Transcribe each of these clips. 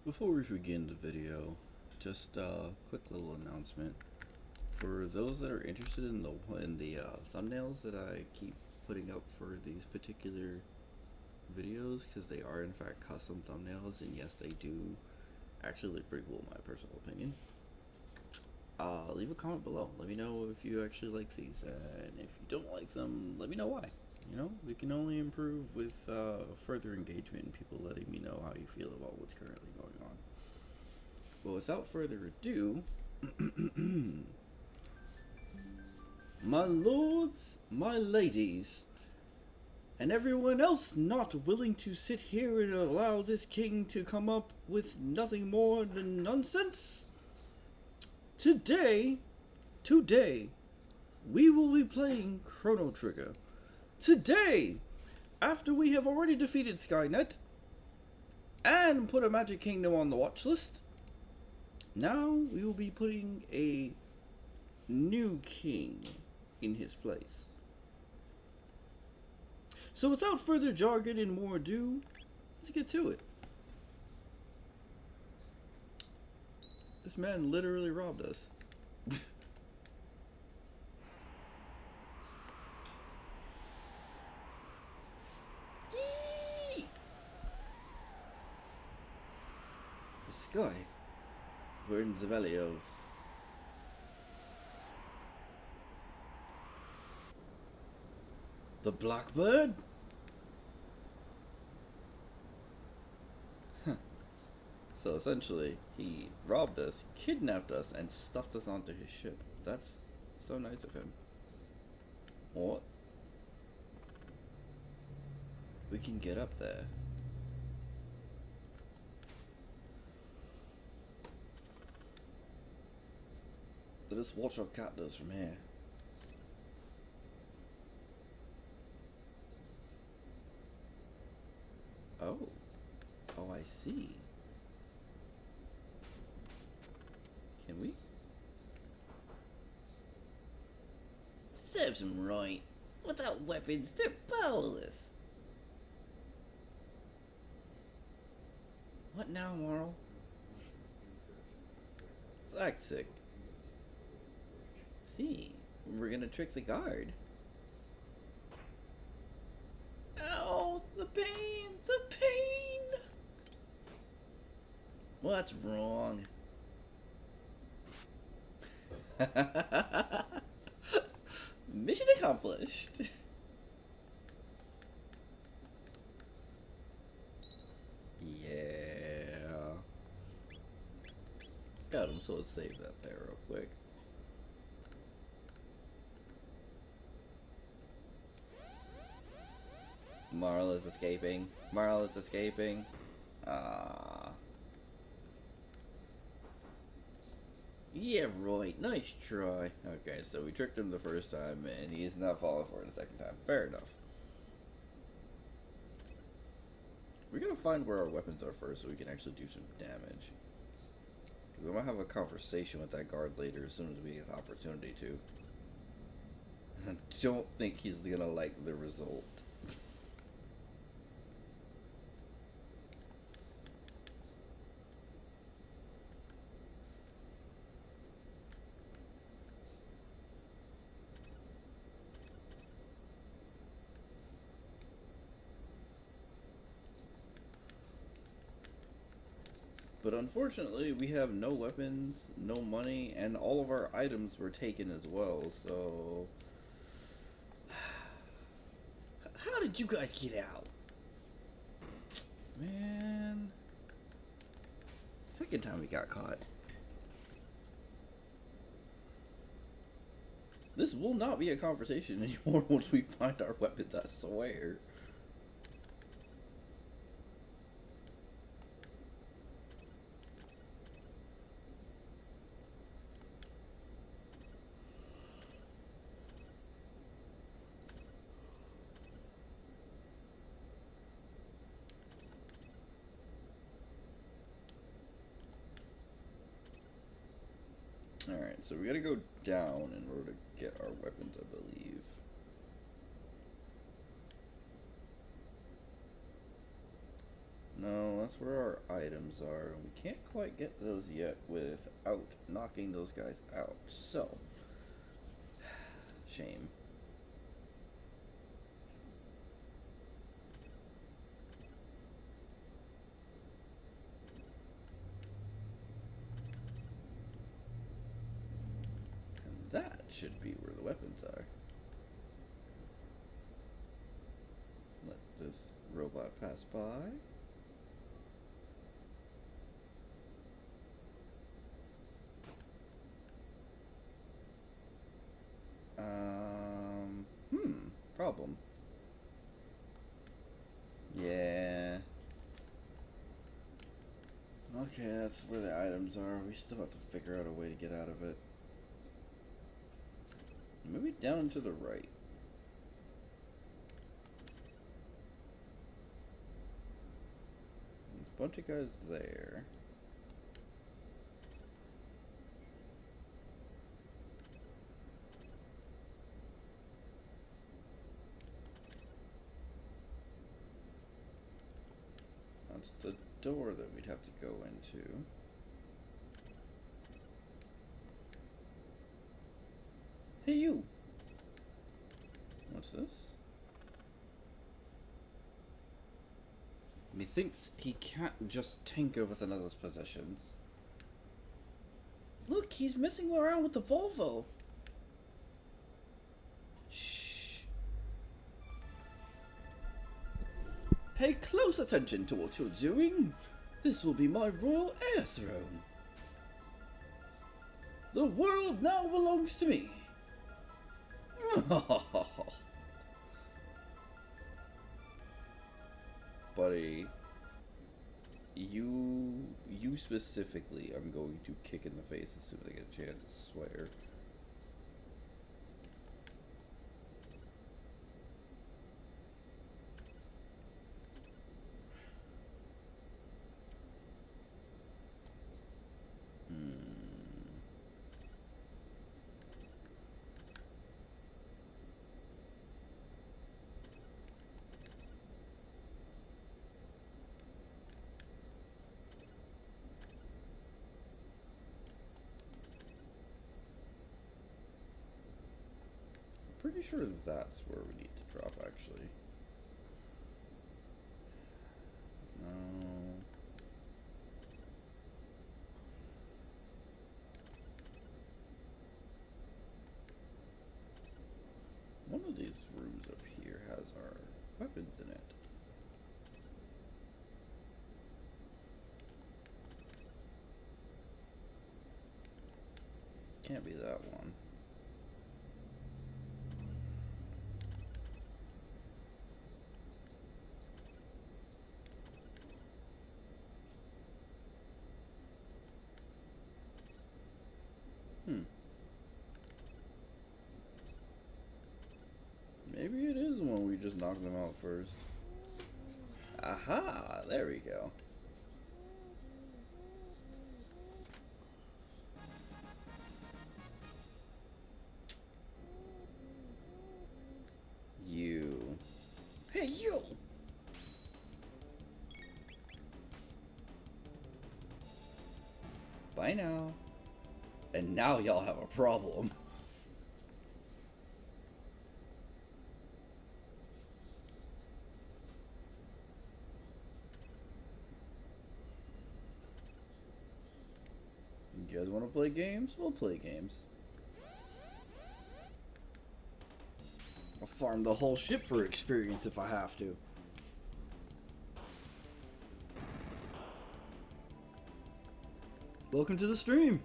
Before we begin the video, just a quick little announcement. For those that are interested in the thumbnails that I keep putting up for these particular videos, because they are in fact custom thumbnails, and yes, they do actually look pretty cool in my personal opinion. Leave a comment below. Let me know if you actually like these, and if you don't like them, let me know why. You know, we can only improve with further engagement and people letting me know how you feel about what's currently going on. But without further ado, my lords, my ladies, and everyone else not willing to sit here and allow this king to come up with nothing more than nonsense, today, we will be playing Chrono Trigger. Today, after we have already defeated Skynet and put a Magic Kingdom on the watch list, now we will be putting a new king in his place. So without further jargon and more ado, let's get to it. This man literally robbed us. The sky. We're in the valley of the Blackbird? So essentially, he robbed us, kidnapped us, and stuffed us onto his ship. That's so nice of him. What? We can get up there. Let us watch our captors from here. Oh. Oh, I see. Can we? Serves them right. Without weapons, they're powerless. What now, Moral? Toxic. See, we're gonna trick the guard. Ow, the pain, the pain. What's wrong? Mission accomplished. Yeah. Got him, so let's save that there real quick. Marl is escaping. Marl is escaping. Ah. Yeah, right. Nice try. Okay, so we tricked him the first time, and he's not falling for it the second time. Fair enough. We're gonna find where our weapons are first so we can actually do some damage. Because we might have a conversation with that guard later as soon as we get the opportunity to. I don't think he's gonna like the result. But unfortunately, we have no weapons, no money, and all of our items were taken as well, so... How did you guys get out? Man... Second time we got caught. This will not be a conversation anymore once we find our weapons, I swear. Alright, so we gotta go down in order to get our weapons, I believe. No, that's where our items are. We can't quite get those yet without knocking those guys out. So, shame. And that should be where the weapons are. Let this robot pass by. Problem. Yeah. Okay, that's where the items are. We still have to figure out a way to get out of it. Maybe down and to the right. There's a bunch of guys there. That's the door that we'd have to go into. Hey, you! What's this? Methinks he can't just tinker with another's possessions. Look, he's messing around with the Volvo. Shh. Pay close attention to what you're doing. This will be my royal heir throne. The world now belongs to me. Buddy, you specifically, I'm going to kick in the face as soon as I get a chance, I swear. Pretty sure that's where we need to drop, actually. No. One of these rooms up here has our weapons in it. Can't be that one. Maybe it is the one we just knocked them out first. Aha! There we go. You. Hey, you! Bye now. And now y'all have a problem. You guys want to play games? We'll play games. I'll farm the whole ship for experience if I have to. Welcome to the stream.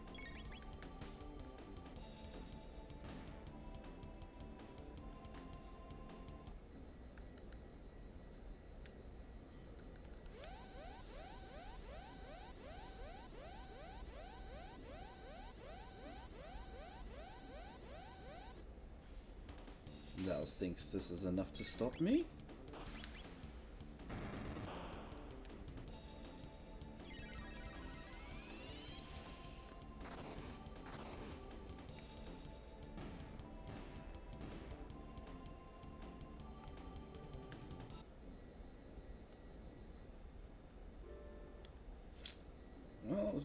Thou thinks this is enough to stop me?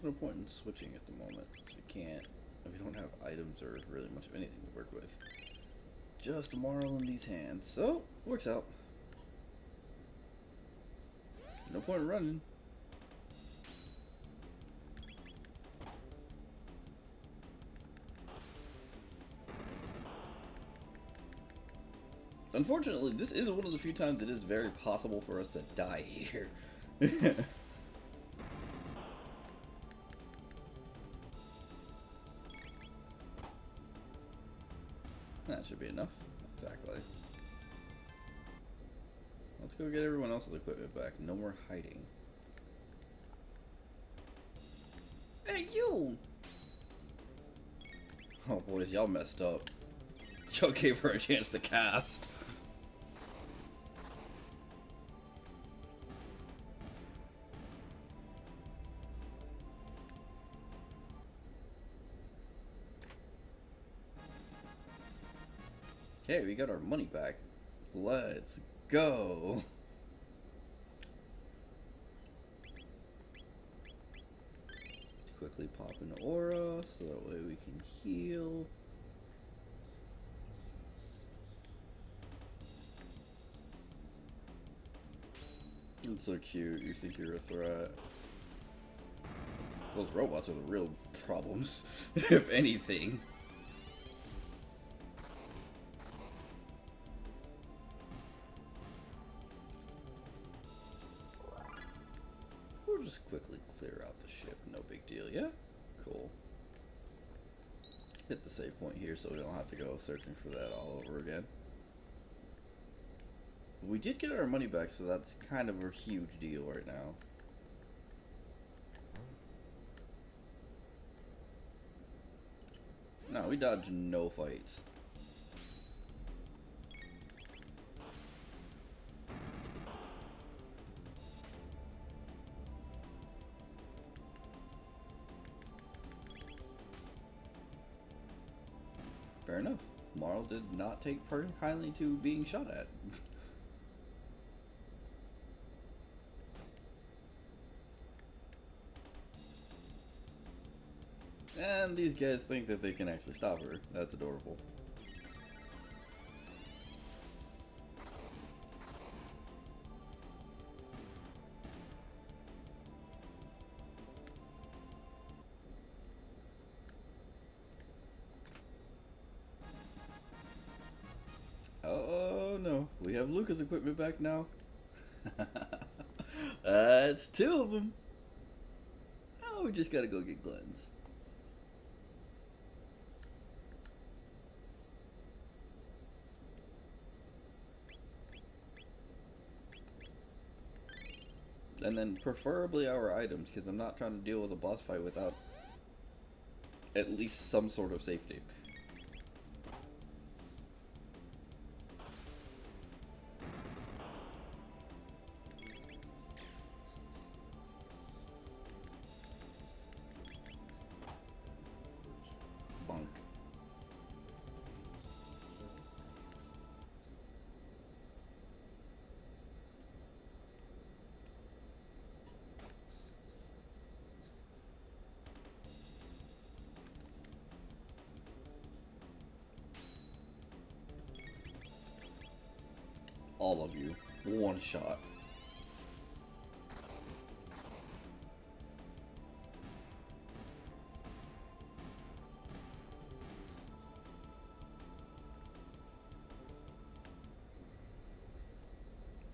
there's no point in switching at the moment since we don't have items or really much of anything to work with. Just Marl in these hands, so works out. No point in running. Unfortunately, this is one of the few times it is very possible for us to die here. That should be enough. Exactly. Let's go get everyone else's equipment back. No more hiding. Hey, you! Oh, boys, y'all messed up. Y'all gave her a chance to cast. Okay, we got our money back. Let's go. Quickly pop an aura so that way we can heal. It's so cute. You think you're a threat. Those robots are the real problems, if anything. We'll just quickly clear out the ship. No big deal. Yeah? Cool. Hit the save point here so we don't have to go searching for that all over again. We did get our money back, so that's kind of a huge deal right now. No, we dodged no fights. Fair enough. Marl did not take kindly to being shot at. And these guys think that they can actually stop her. That's adorable. Oh no, we have Luca's equipment back now. That's two of them. Oh, we just gotta go get Glenn's. And then preferably our items, because I'm not trying to deal with a boss fight without at least some sort of safety. Bunk. All of you. One shot.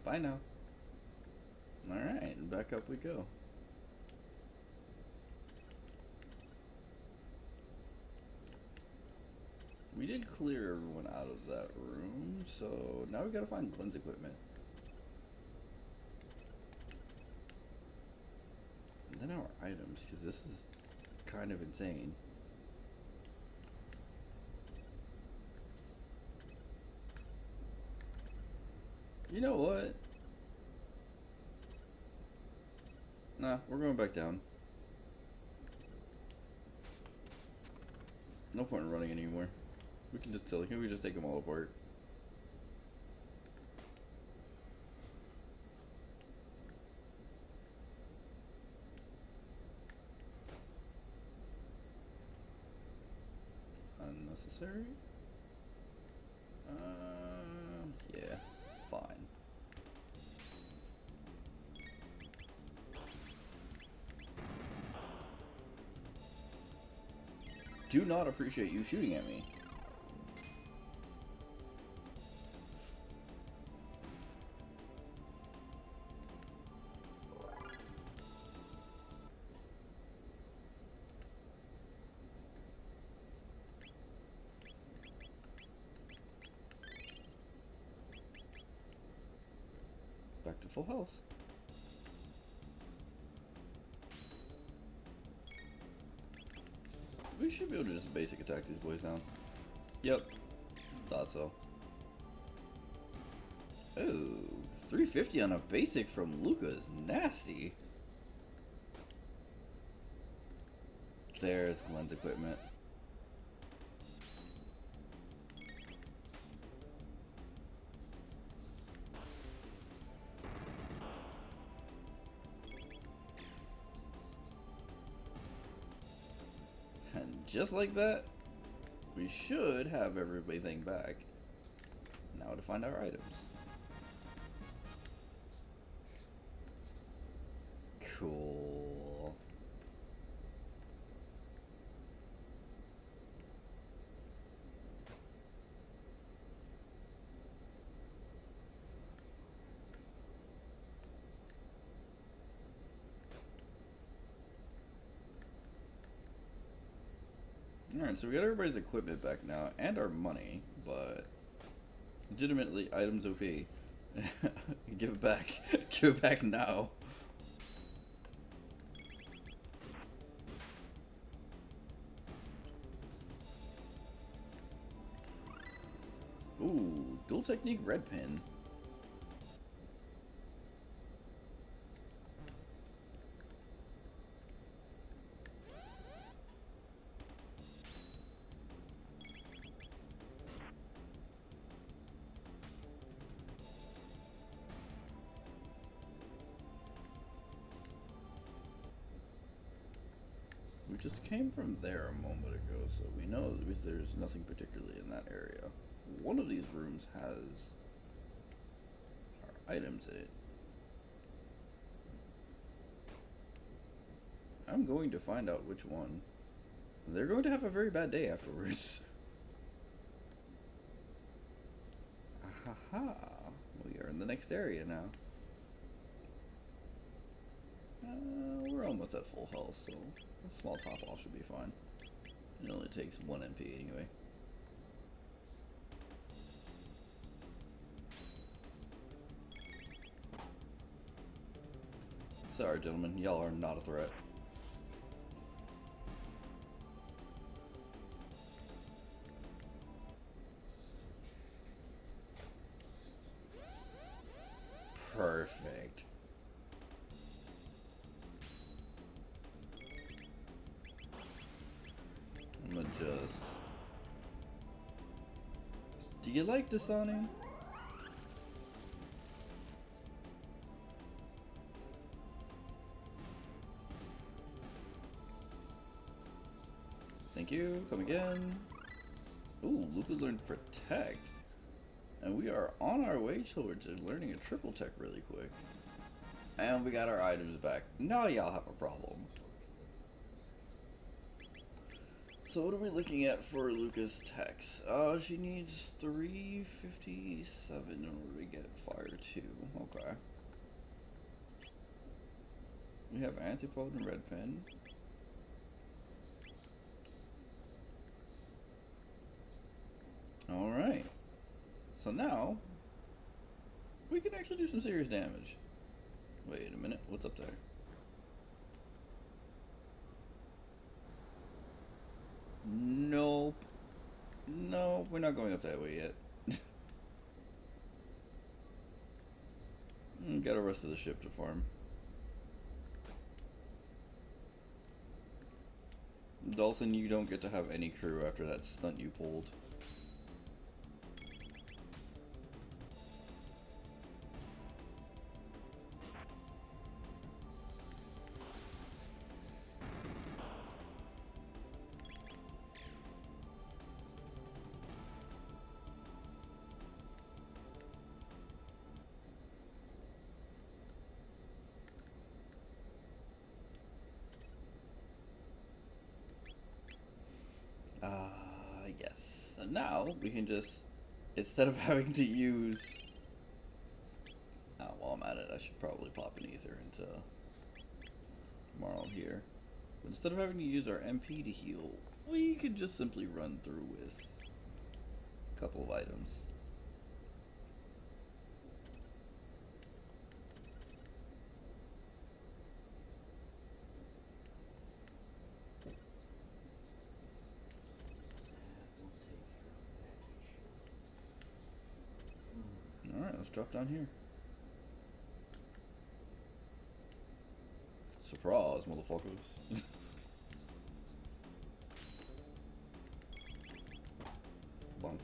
Bye now. Alright, back up we go. We did clear everyone out of that room, so now we gotta find Glenn's equipment. And then our items, because this is kind of insane. You know what? Nah, we're going back down. No point in running anymore. We can just take them all apart. necessary? Yeah, fine. Do not appreciate you shooting at me. Back to full health. We should be able to just basic attack these boys now. Yep. Thought so. Oh, 350 on a basic from Luca is nasty. There's Glenn's equipment. And just like that, we should have everything back. Now to find our items. Cool. Alright, so we got everybody's equipment back now, and our money, but legitimately, items OP. Give it back. Give it back now. Ooh, dual technique red pin. We just came from there a moment ago, so we know there's nothing particularly in that area. One of these rooms has our items in it. I'm going to find out which one. They're going to have a very bad day afterwards. Ahaha. We are in the next area now. We're almost at full health, so a small top off should be fine. It only takes 1 MP anyway. Sorry, gentlemen, y'all are not a threat. Perfect. I'm gonna just... Do you like Dasani? Thank you. Come again. Ooh, Luca learned Protect. And we are on our way towards learning a triple tech really quick. And we got our items back. Now y'all have a problem. So what are we looking at for Luca's techs? She needs 357 in order to get Fire 2. Okay. We have Antipode and Red Pen. Alright. So now, we can actually do some serious damage. Wait a minute, what's up there? Nope. Nope, we're not going up that way yet. Got the rest of the ship to farm. Dalton, you don't get to have any crew after that stunt you pulled. So now we can just, instead of having to use... while I'm at it, I should probably pop an ether into Marl here. But instead of having to use our MP to heal, we could just simply run through with a couple of items. Alright, let's drop down here. Surprise, motherfuckers. Bunk.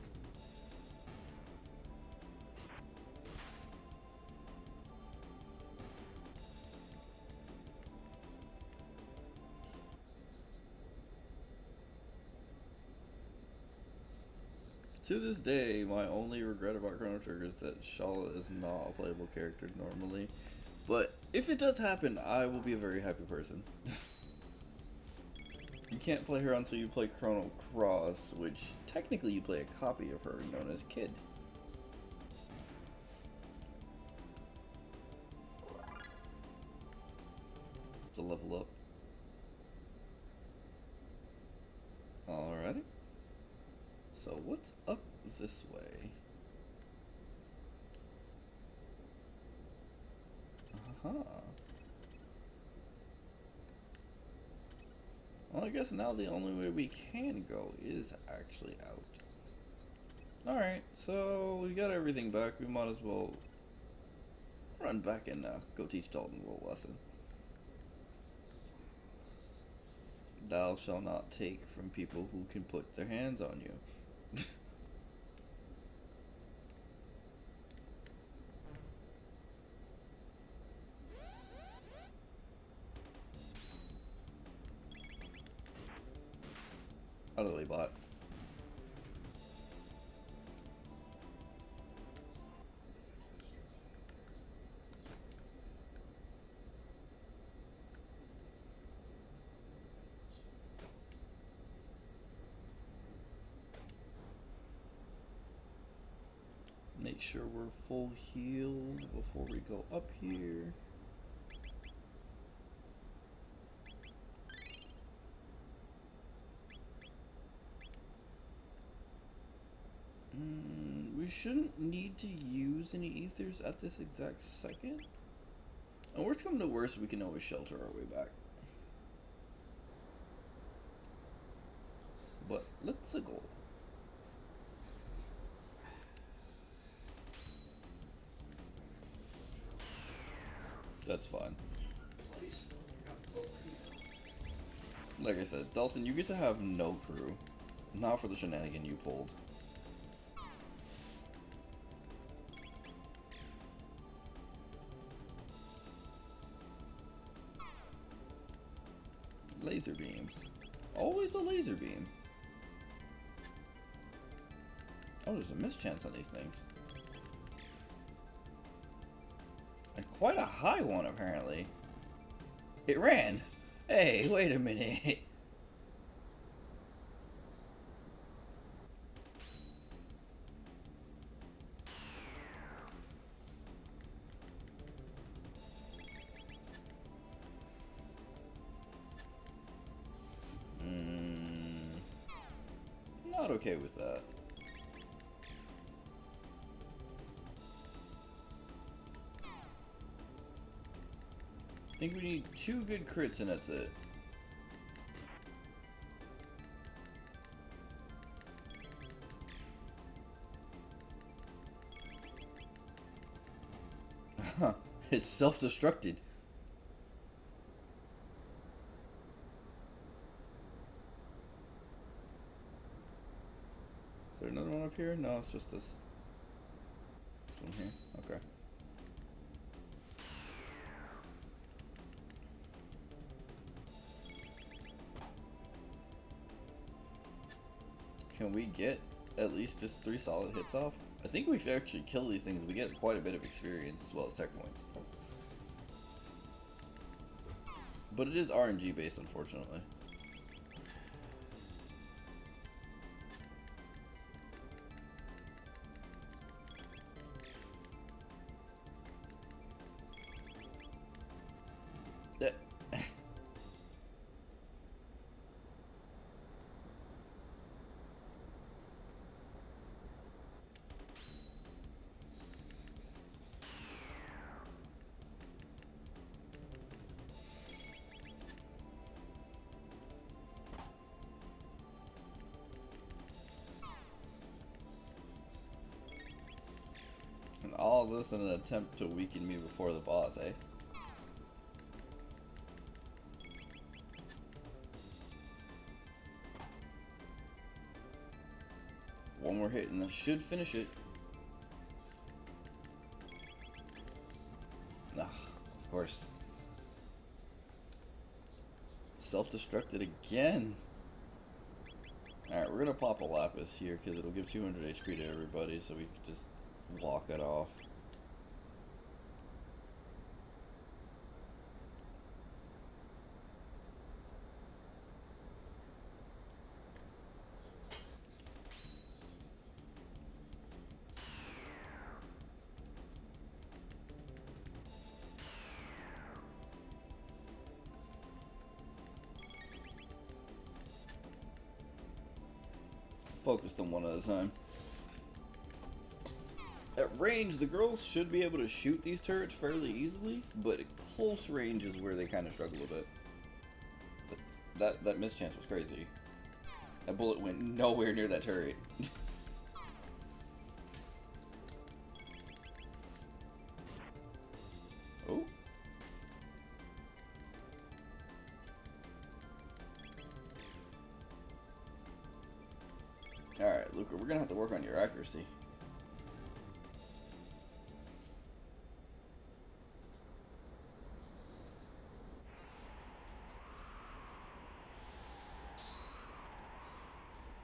To this day, my only regret about Chrono Trigger is that Shala is not a playable character normally. But if it does happen, I will be a very happy person. You can't play her until you play Chrono Cross, which technically you play a copy of her known as Kid. To level up. Alrighty. So what's up this way? Well, I guess now the only way we can go is actually out. Alright, so we got everything back. We might as well run back and go teach Dalton a little lesson. Thou shalt not take from people who can put their hands on you. Out of the way, bot. Make sure we're full healed before we go up here. We shouldn't need to use any ethers at this exact second. And worst come to worst, we can always shelter our way back. But let's go. That's fine. Like I said, Dalton, you get to have no crew. Not for the shenanigan you pulled. Laser beams. Always a laser beam. Oh, there's a mischance on these things. And quite a high one, apparently. It ran! Hey, wait a minute. Not okay with that. I think we need 2 good crits and that's it. Huh, it's self-destructed. Is there another one up here? No, it's just this one here. Okay. Can we get at least just 3 solid hits off? I think we actually kill these things. We get quite a bit of experience as well as tech points. But it is RNG based, unfortunately. And all this in an attempt to weaken me before the boss, eh? One more hit and that should finish it. Ah, of course. Self-destructed again. Alright, we're gonna pop a Lapis here because it'll give 200 HP to everybody, so we can just walk it off. Focused on one at a time. At range, the girls should be able to shoot these turrets fairly easily, but at close range is where they kind of struggle a bit. That mischance was crazy. That bullet went nowhere near that turret. Oh. Alright, Luca, we're gonna have to work on your accuracy.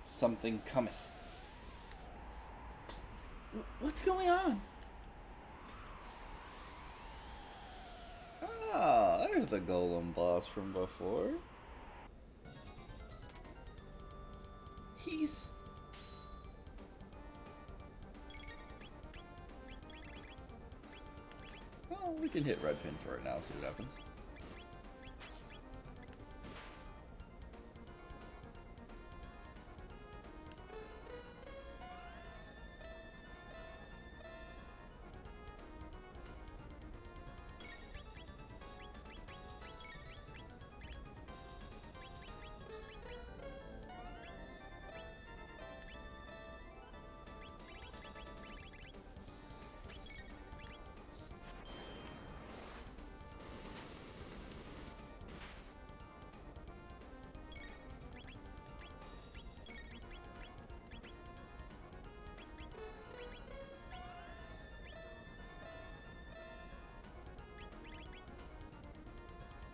Something cometh. What's going on? Ah, there's the golem boss from before. He's... Well, we can hit red pin for it now, see what happens.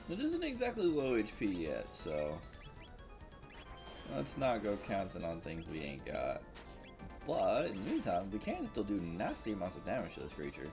It isn't exactly low HP yet, so let's not go counting on things we ain't got. But in the meantime, we can still do nasty amounts of damage to this creature.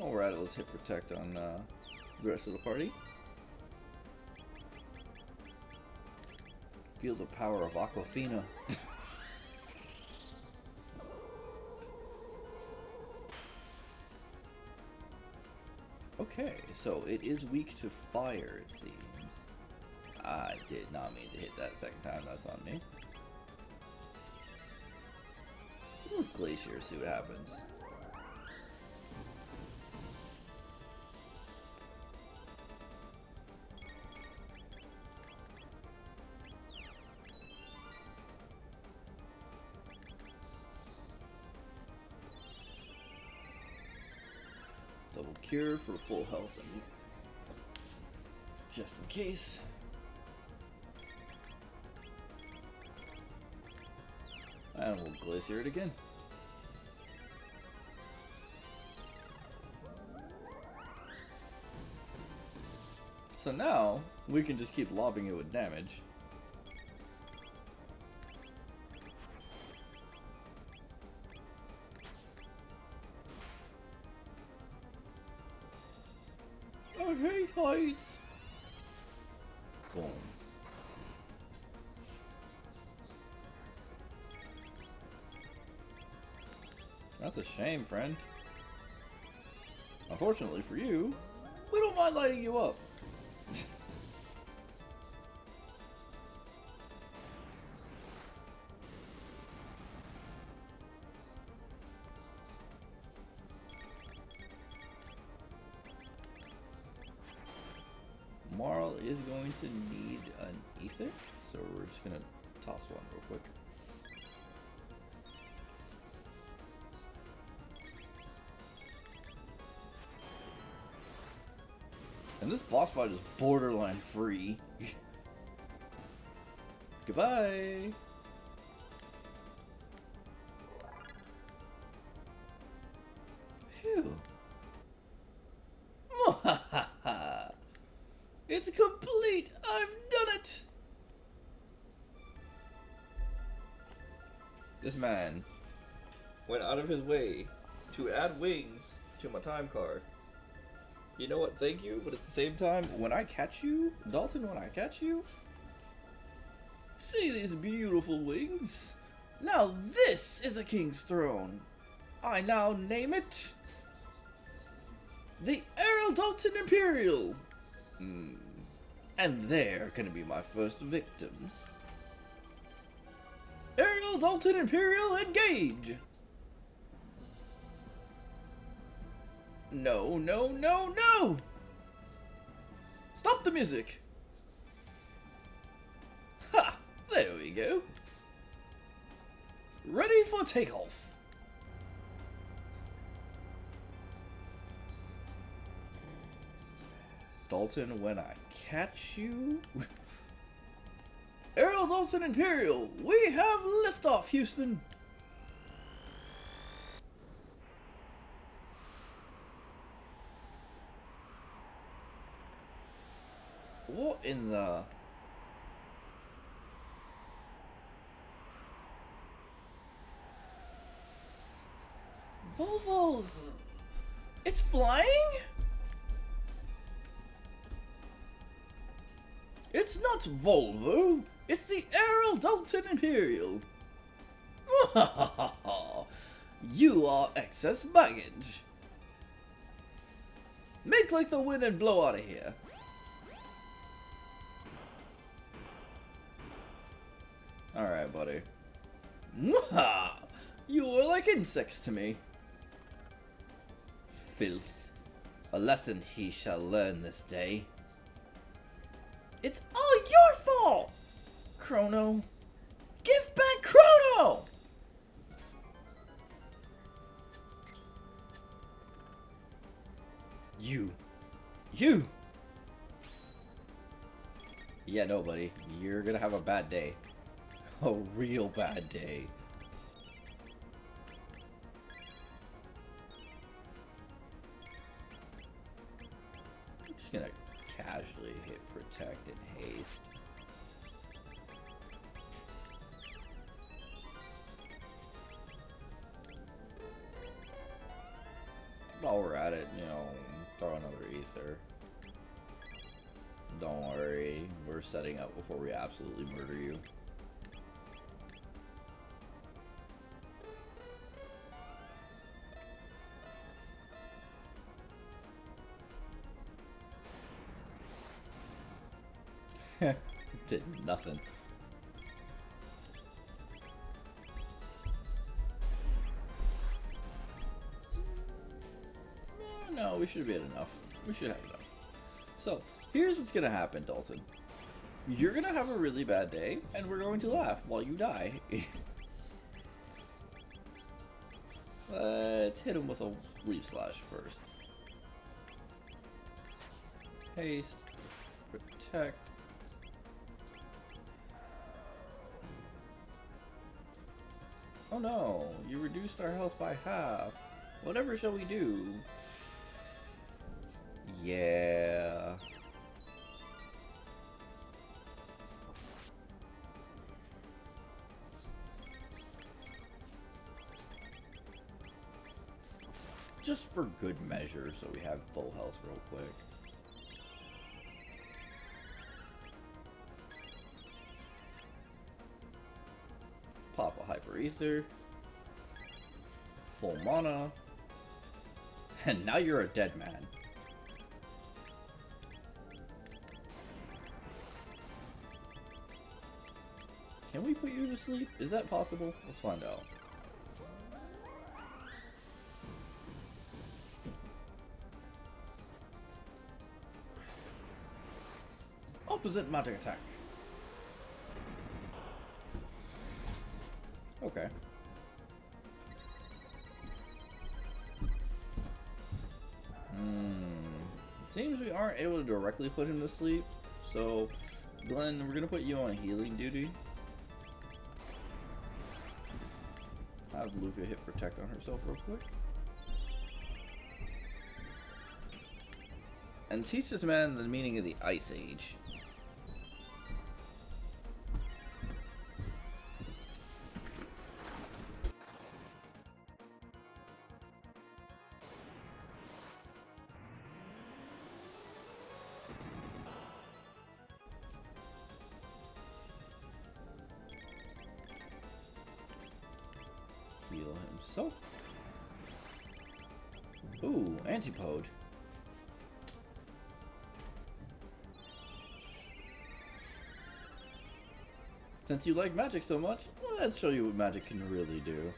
Alright, let's hit protect on the rest of the party. Feel the power of Aquafina. Okay, so it is weak to fire, it seems. I did not mean to hit that second time, that's on me. Glacier, see what happens. Double cure for full health, I mean. Just in case. And we'll glacier it again. So now, we can just keep lobbing it with damage. I hate heights! Boom. That's a shame, friend. Unfortunately for you, we don't mind lighting you up. Marl is going to need an ether, so we're just gonna toss one real quick. And this boss fight is borderline free. Goodbye! Phew. It's complete! I've done it! This man went out of his way to add wings to my time card. You know what, thank you, but at the same time, when I catch you, Dalton, when I catch you, see these beautiful wings? Now this is a king's throne. I now name it the Errol Dalton Imperial. And they're gonna be my first victims. Errol Dalton Imperial, engage! No, no, no, no! Stop the music! Ha! There we go. Ready for takeoff. Dalton, when I catch you... Errol Dalton Imperial, we have liftoff, Houston! What in the... Volvos! It's flying? It's not Volvo, it's the Errol Dalton Imperial. You are excess baggage. Make like the wind and blow out of here. Alright, buddy. You are like insects to me. Filth. A lesson he shall learn this day. It's all your fault! Chrono. Give back Chrono! You. Yeah, no, buddy. You're gonna have a bad day. A real bad day. I'm just gonna casually hit protect and haste. While we're at it, you know, throw another ether. Don't worry, we're setting up before we absolutely murder you. Did nothing. No, we should be at enough. We should have enough. So, here's what's gonna happen, Dalton. You're gonna have a really bad day, and we're going to laugh while you die. Let's hit him with a leaf slash first. Haste. Protect. Oh no, you reduced our health by half. Whatever shall we do? Yeah. Just for good measure, so we have full health real quick. Pop a hyper ether. full mana. And now you're a dead man. Can we put you to sleep? Is that possible? Let's find out. Opposite magic attack. Okay. It seems we aren't able to directly put him to sleep. So, Glenn, we're gonna put you on healing duty. Have Luca hit protect on herself real quick. And teach this man the meaning of the Ice Age. Heal himself. Ooh, Antipode. Since you like magic so much, let's show you what magic can really do.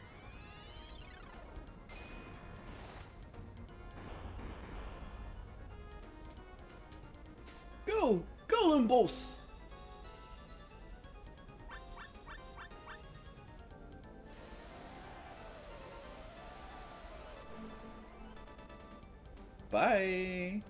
Go! Golem Boss! Bye!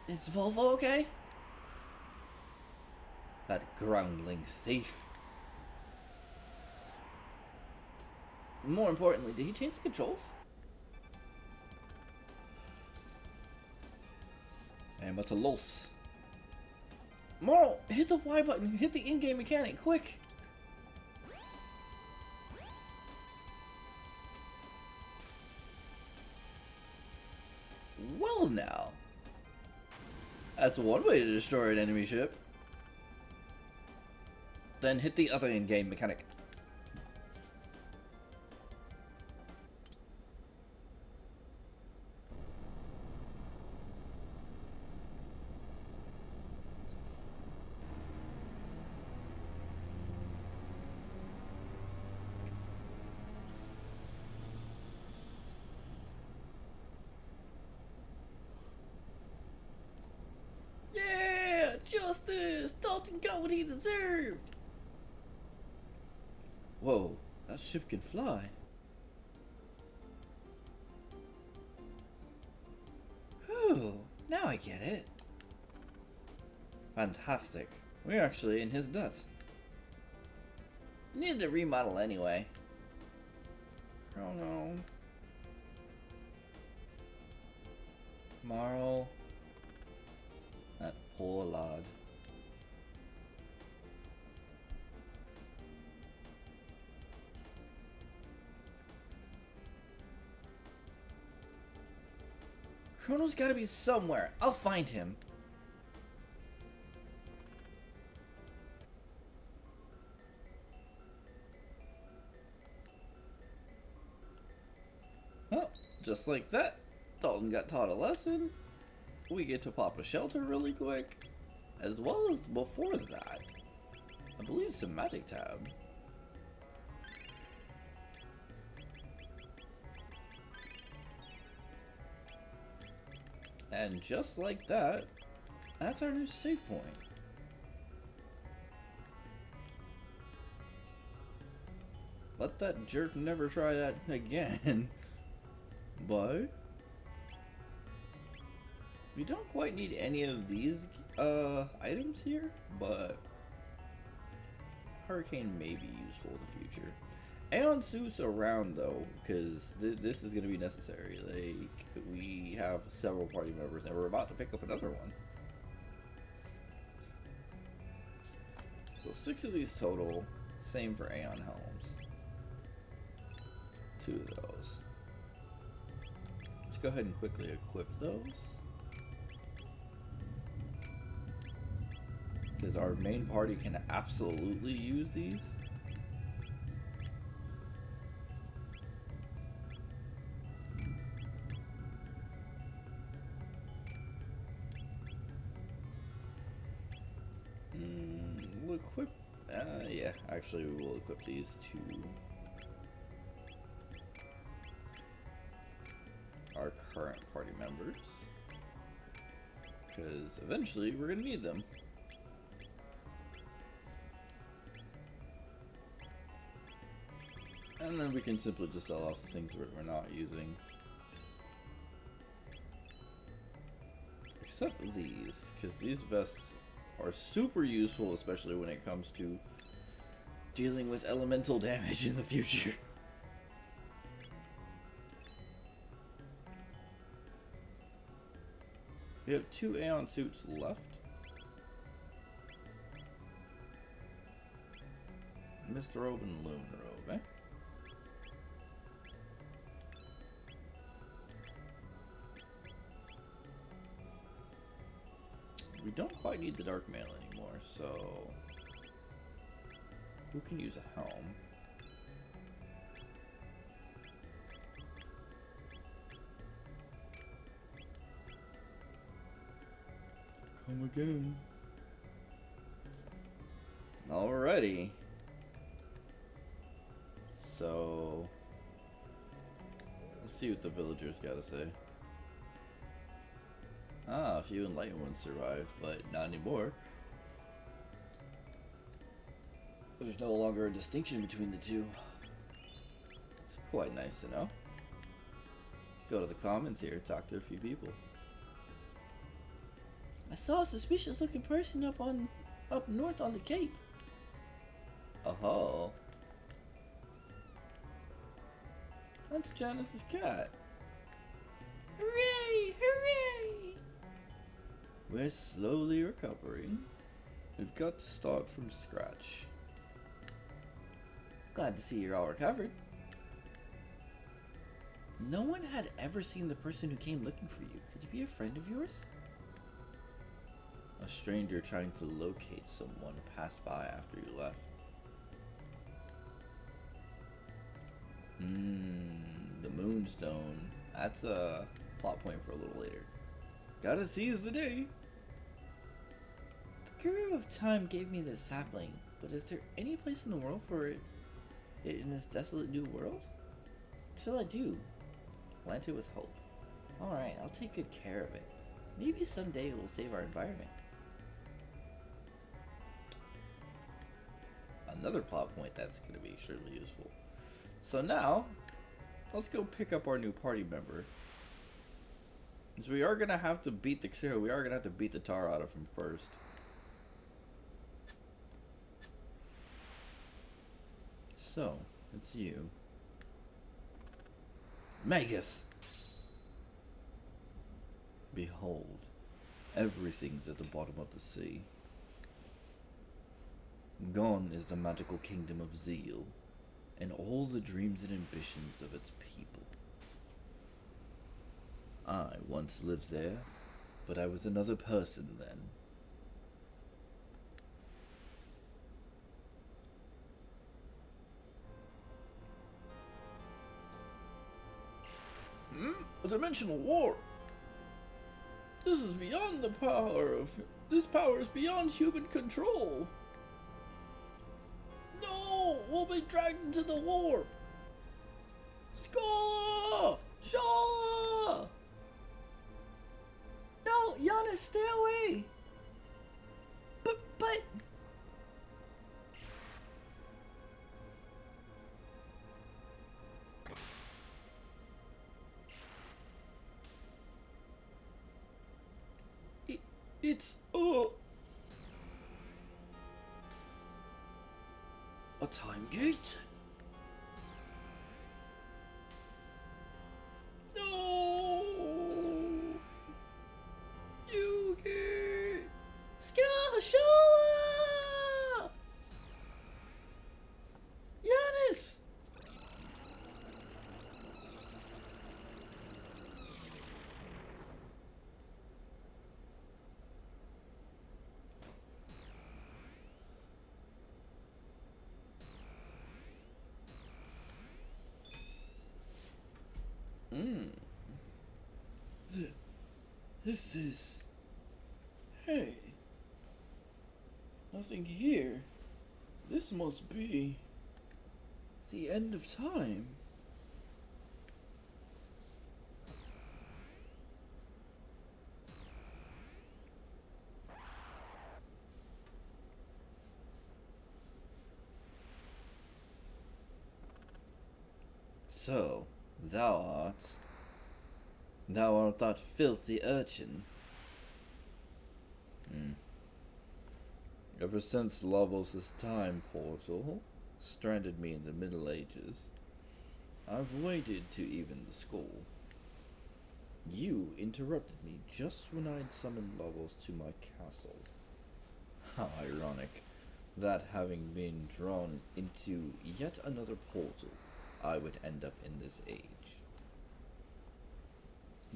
Is Volvo okay? That groundling thief. More importantly, did he change the controls? And what's a los? Moral, hit the Y button, hit the in-game mechanic, quick! Well now. That's one way to destroy an enemy ship. Then hit the other in-game mechanic. Justice! Dalton got what he deserved! Whoa, that ship can fly. Whew, now I get it. Fantastic. We're actually in his debt. Needed to remodel anyway. Chrono. Marl. That poor lad. Chrono's gotta be somewhere. I'll find him. Well, just like that, Dalton got taught a lesson. We get to pop a shelter really quick. As well as before that, I believe it's a magic tab. And just like that, that's our new save point. Let that jerk never try that again. But we don't quite need any of these items here, but Hurricane may be useful in the future. Aeon suits around though, because this is going to be necessary. Like, we have several party members and we're about to pick up another one. So 6 of these total, same for Aeon helms. 2 of those. Let's go ahead and quickly equip those. Because our main party can absolutely use these. We'll equip... yeah, actually we will equip these to our current party members. Because eventually we're going to need them. And then we can simply just sell off the things that we're not using. Except these, because these vests are super useful, especially when it comes to dealing with elemental damage in the future. We have 2 Aeon suits left. Mist Robe and Lumen Robe, eh? We don't quite need the Dark Mail anymore, so... Who can use a helm? Come again. Alrighty. So... Let's see what the villagers gotta say. Ah, a few enlightened ones survived, but not anymore. There's no longer a distinction between the two. It's quite nice to know. Go to the comments here, talk to a few people. I saw a suspicious looking person up north on the cape. Oh. Hunter Janice's cat. Hooray! Hooray! We're slowly recovering. We've got to start from scratch. Glad to see you're all recovered. No one had ever seen the person who came looking for you. Could he be a friend of yours? A stranger trying to locate someone passed by after you left. The Moonstone. That's a plot point for a little later. Gotta seize the day. The Guru of Time gave me this sapling, but is there any place in the world for it in this desolate new world? What shall I do? Plant it with hope. Alright, I'll take good care of it. Maybe someday it will save our environment. Another plot point that's going to be extremely useful. So now, let's go pick up our new party member. Because we are going to have to beat the Xero. We are going to have to beat the tar out of him first. So, it's you. Magus! Behold, everything's at the bottom of the sea. Gone is the magical kingdom of Zeal, and all the dreams and ambitions of its people. I once lived there, but I was another person then. A dimensional war! This is beyond the power of... This power is beyond human control! No! We'll be dragged into the warp! Skola! Shala! No! Giannis, stay away! But... It's... a time gate? No! Yugi! Skashala! Giannis! This is... Hey, nothing here. This must be the end of time. So, thou art that filthy urchin. Ever since Lavos' time portal stranded me in the Middle Ages, I've waited to even the score. You interrupted me just when I'd summoned Lavos to my castle. How ironic that having been drawn into yet another portal, I would end up in this age.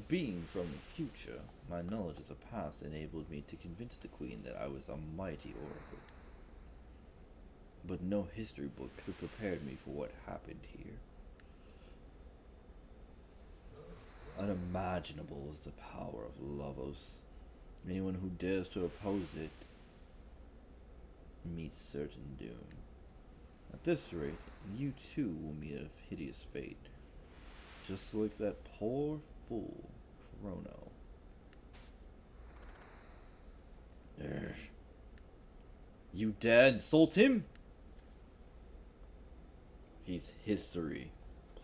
Being from the future, my knowledge of the past enabled me to convince the Queen that I was a mighty oracle. But no history book could have prepared me for what happened here. Unimaginable is the power of Lavos. Anyone who dares to oppose it meets certain doom. At this rate, you too will meet a hideous fate, just like that poor fool, Chrono. Urgh. You dare insult him? He's history.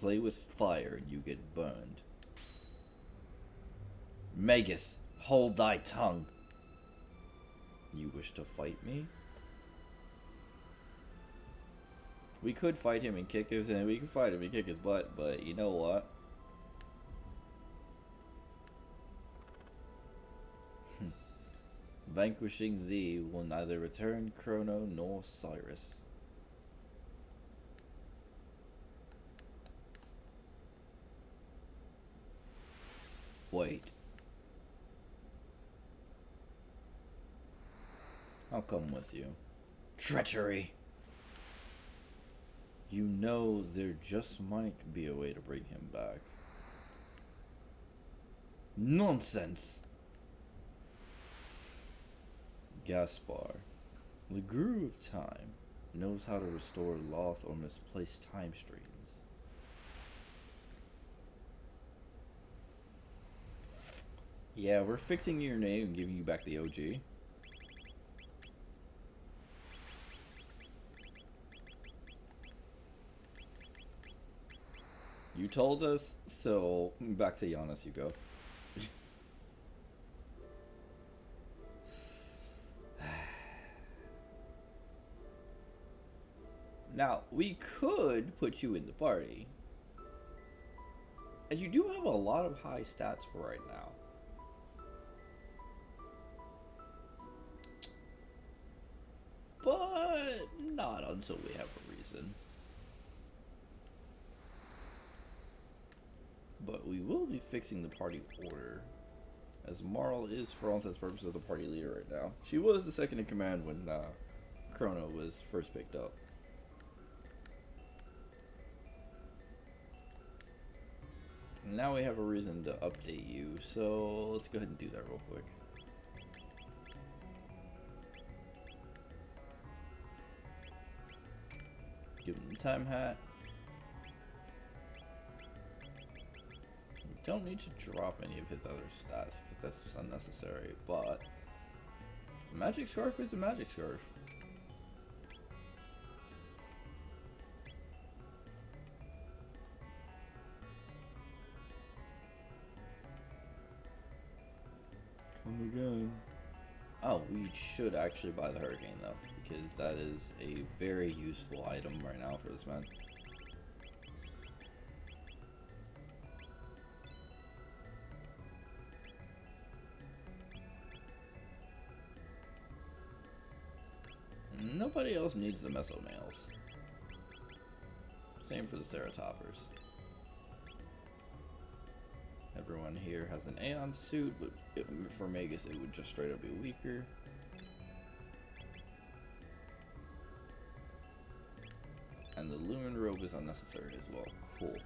Play with fire and you get burned. Magus, hold thy tongue. You wish to fight me? We could fight him and kick his, and we could fight him and kick his butt, but you know what? Vanquishing thee will neither return Chrono nor Cyrus. Wait. I'll come with you. Treachery! You know there just might be a way to bring him back. Nonsense! Gaspar, the Guru of Time, knows how to restore lost or misplaced time streams. Yeah, we're fixing your name and giving you back the OG. You told us, so back to Giannis you go. Now, we could put you in the party. And you do have a lot of high stats for right now. But not until we have a reason. But we will be fixing the party order, as Marl is, for all intents and purposes, the party leader right now. She was the second in command when Chrono was first picked up. Now we have a reason to update you, so let's go ahead and do that real quick. Give him the time hat. You don't need to drop any of his other stats, because that's just unnecessary, but a magic scarf is a magic scarf. Come again. Oh, we should actually buy the Hurricane though, because that is a very useful item right now for this man. Nobody else needs the Meso Nails. Same for the Ceratoppers. Everyone here has an Aeon suit, but for Magus it would just straight up be weaker. And the Lumen Robe is unnecessary as well. Cool.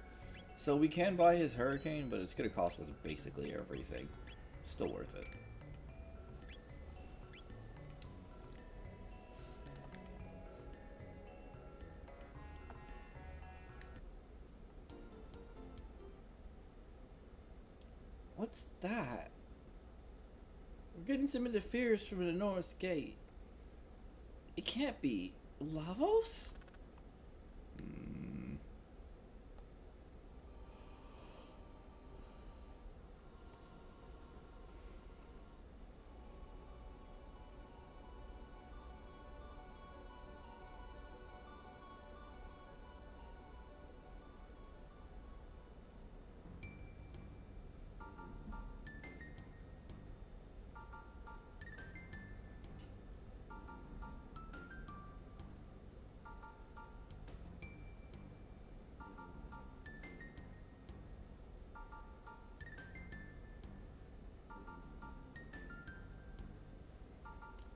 So we can buy his Hurricane, but it's going to cost us basically everything. Still worth it. What's that? We're getting some interference from the north gate. It can't be Lavos?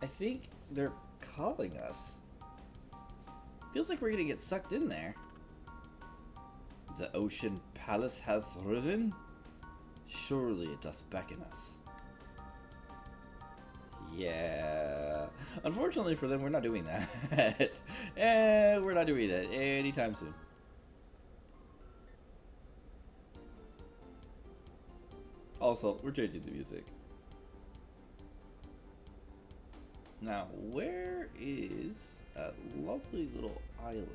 I think they're calling us. Feels like we're gonna get sucked in there. The ocean palace has risen? Surely it does beckon us. Yeah. Unfortunately for them, we're not doing that. We're not doing that anytime soon. Also, we're changing the music. Now, where is that lovely little island?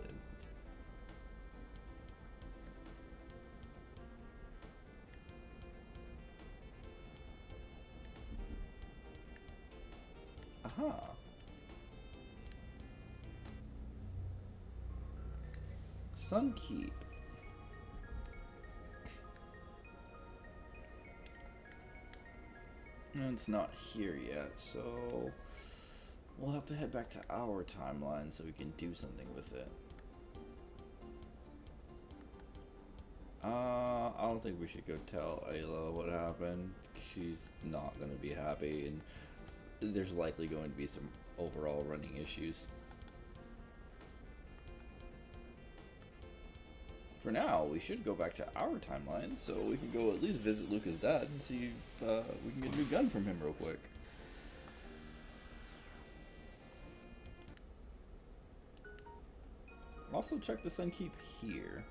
Aha. Sunkeep. And it's not here yet, so we'll have to head back to our timeline so we can do something with it. I don't think we should go tell Ayla what happened. She's not going to be happy, and there's likely going to be some overall running issues. For now, we should go back to our timeline so we can go at least visit Luca's dad and see if we can get a new gun from him real quick. Also check the Sunkeep here.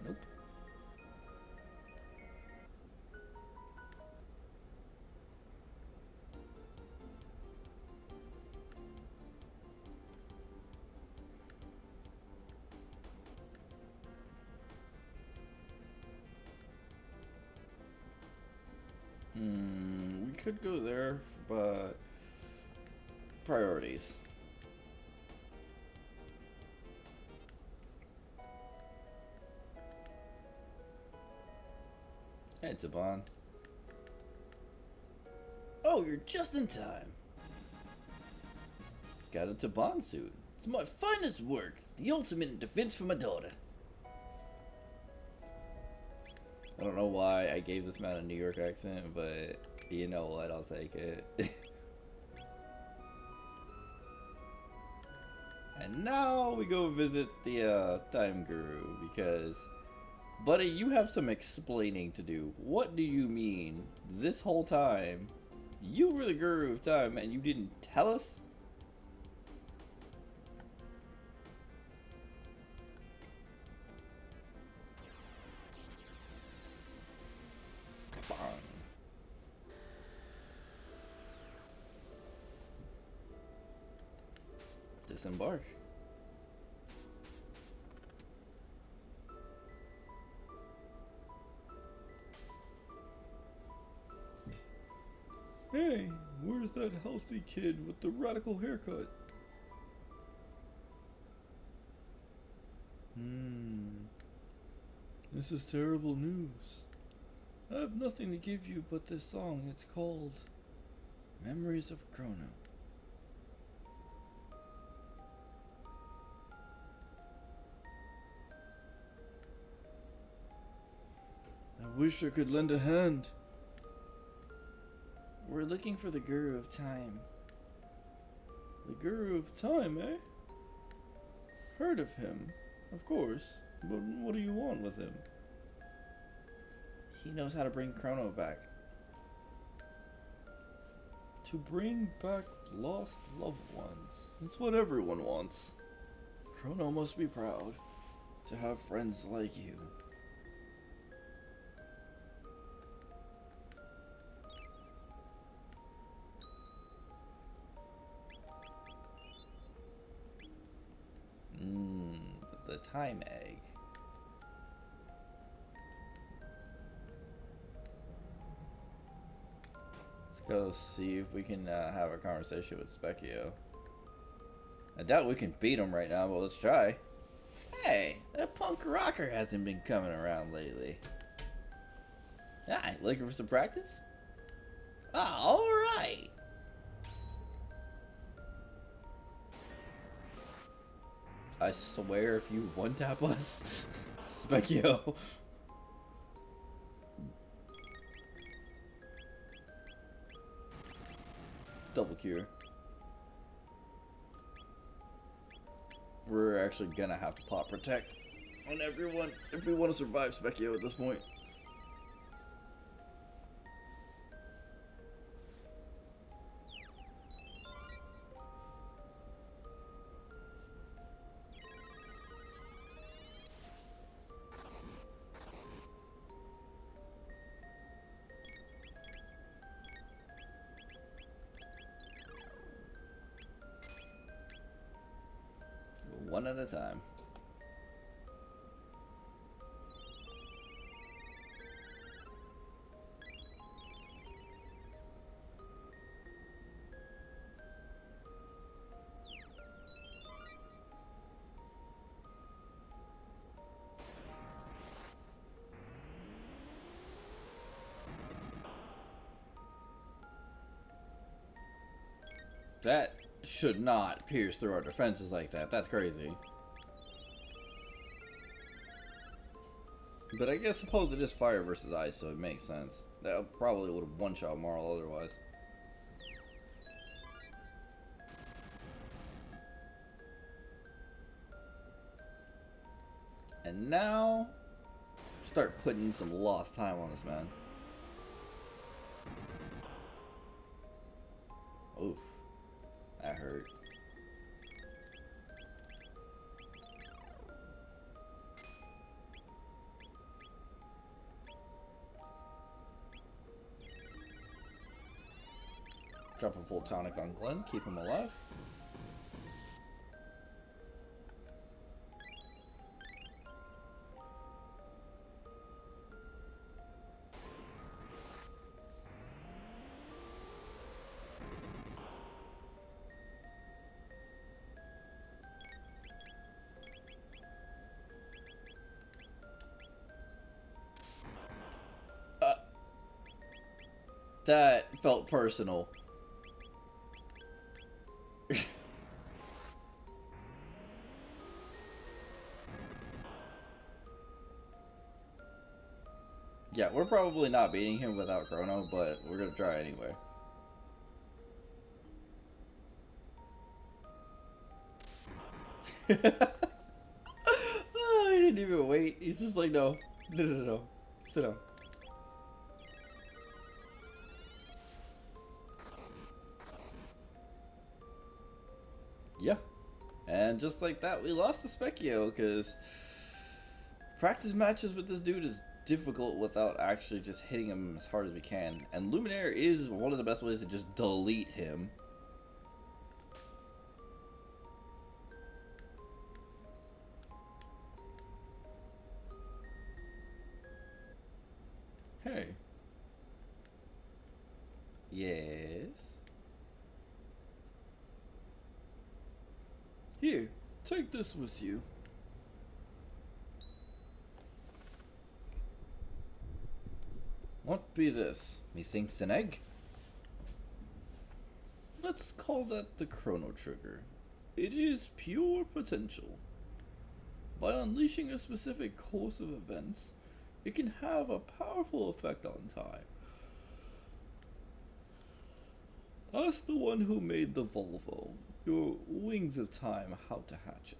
Nope. We could go there, but priorities. Hey, Taban. Oh, you're just in time. Got a Taban suit. It's my finest work. The ultimate defense for my daughter. I don't know why I gave this man a New York accent, but you know what? I'll take it. And now we go visit the Time Guru because, buddy, you have some explaining to do. What do you mean this whole time you were the Guru of Time and you didn't tell us? Bang. Disembark. Hey, where's that healthy kid with the radical haircut? This is terrible news. I have nothing to give you but this song. It's called Memories of Chrono. I wish I could lend a hand. We're looking for the Guru of Time. The Guru of Time, eh? Heard of him, of course. But what do you want with him? He knows how to bring Chrono back. To bring back lost loved ones. It's what everyone wants. Chrono must be proud to have friends like you. The time egg. Let's go see if we can have a conversation with Specchio. I doubt we can beat him right now, but let's try. Hey, that punk rocker hasn't been coming around lately. Hi, looking for some practice? Oh, alright. I swear if you one-tap us, Specchio. Double cure. We're actually gonna have to pop protect on everyone if we want to survive Specchio at this point. One at a time. That should not pierce through our defenses like that. That's crazy. But I guess suppose it is fire versus ice, so it makes sense. That probably would have one-shot Marl otherwise. And now, start putting some lost time on this man. Oof. That hurt. Drop a full tonic on Glenn, keep him alive. That felt personal. Yeah, we're probably not beating him without Chrono, but we're gonna try anyway. Oh, he didn't even wait. He's just like, no. No. Sit down. Yeah. And just like that, we lost to Specchio, because practice matches with this dude is difficult without actually just hitting him as hard as we can. And Luminaire is one of the best ways to just delete him. Hey. Yes. Here, take this with you. What be this? Methinks an egg? Let's call that the Chrono Trigger. It is pure potential. By unleashing a specific course of events, it can have a powerful effect on time. Ask the one who made the Volvo, your wings of time, how to hatch it.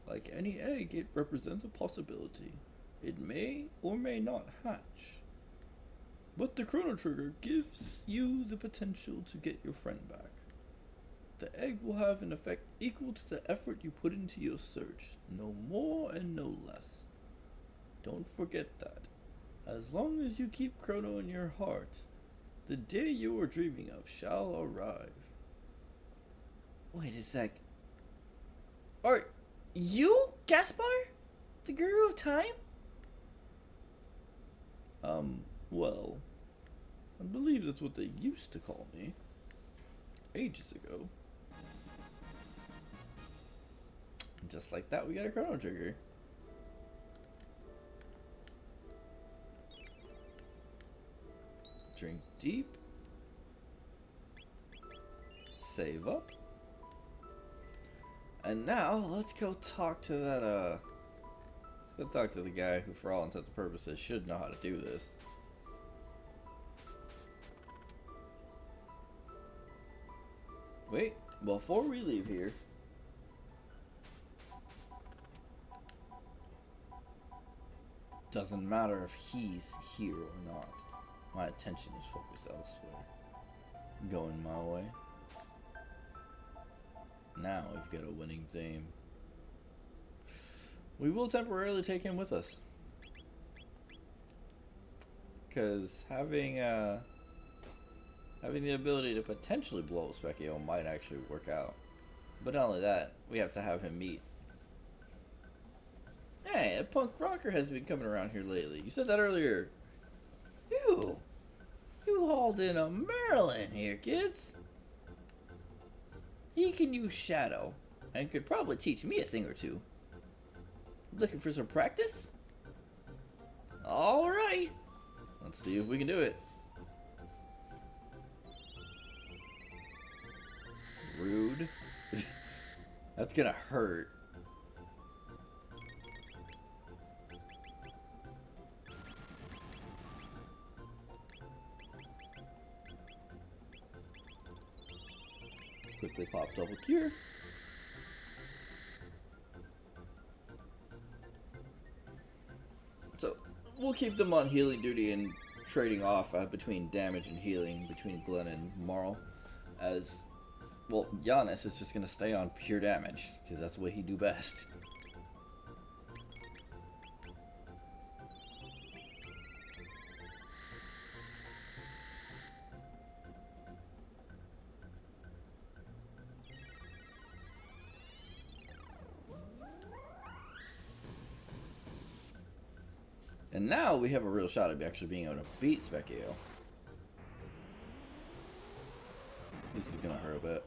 Like any egg, it represents a possibility. It may or may not hatch. But the Chrono Trigger gives you the potential to get your friend back. The egg will have an effect equal to the effort you put into your search, no more and no less. Don't forget that. As long as you keep Chrono in your heart, the day you are dreaming of shall arrive. Wait a sec. Are you Gaspar? The Guru of Time? Well, I believe that's what they used to call me. Ages ago. Just like that, we got a Chrono Trigger. Drink deep. Save up. And now, let's go talk to that, let's go talk to the guy who, for all intents and purposes, should know how to do this. Wait, before we leave here, doesn't matter if he's here or not. My attention is focused elsewhere. Going my way. Now we've got a winning team. We will temporarily take him with us. Because having the ability to potentially blow Specchio might actually work out. But not only that, we have to have him meet. Hey, a punk rocker has been coming around here lately. You said that earlier. You hauled in a Maryland here, kids. He can use Shadow, and could probably teach me a thing or two. Looking for some practice? Alright. Let's see if we can do it. Rude. That's gonna hurt. Quickly pop double cure. So we'll keep them on healing duty and trading off between damage and healing between Glenn and Marl. As well, Giannis is just gonna stay on pure damage because that's what he do best. And now we have a real shot at actually being able to beat Specchio. This is gonna hurt a bit.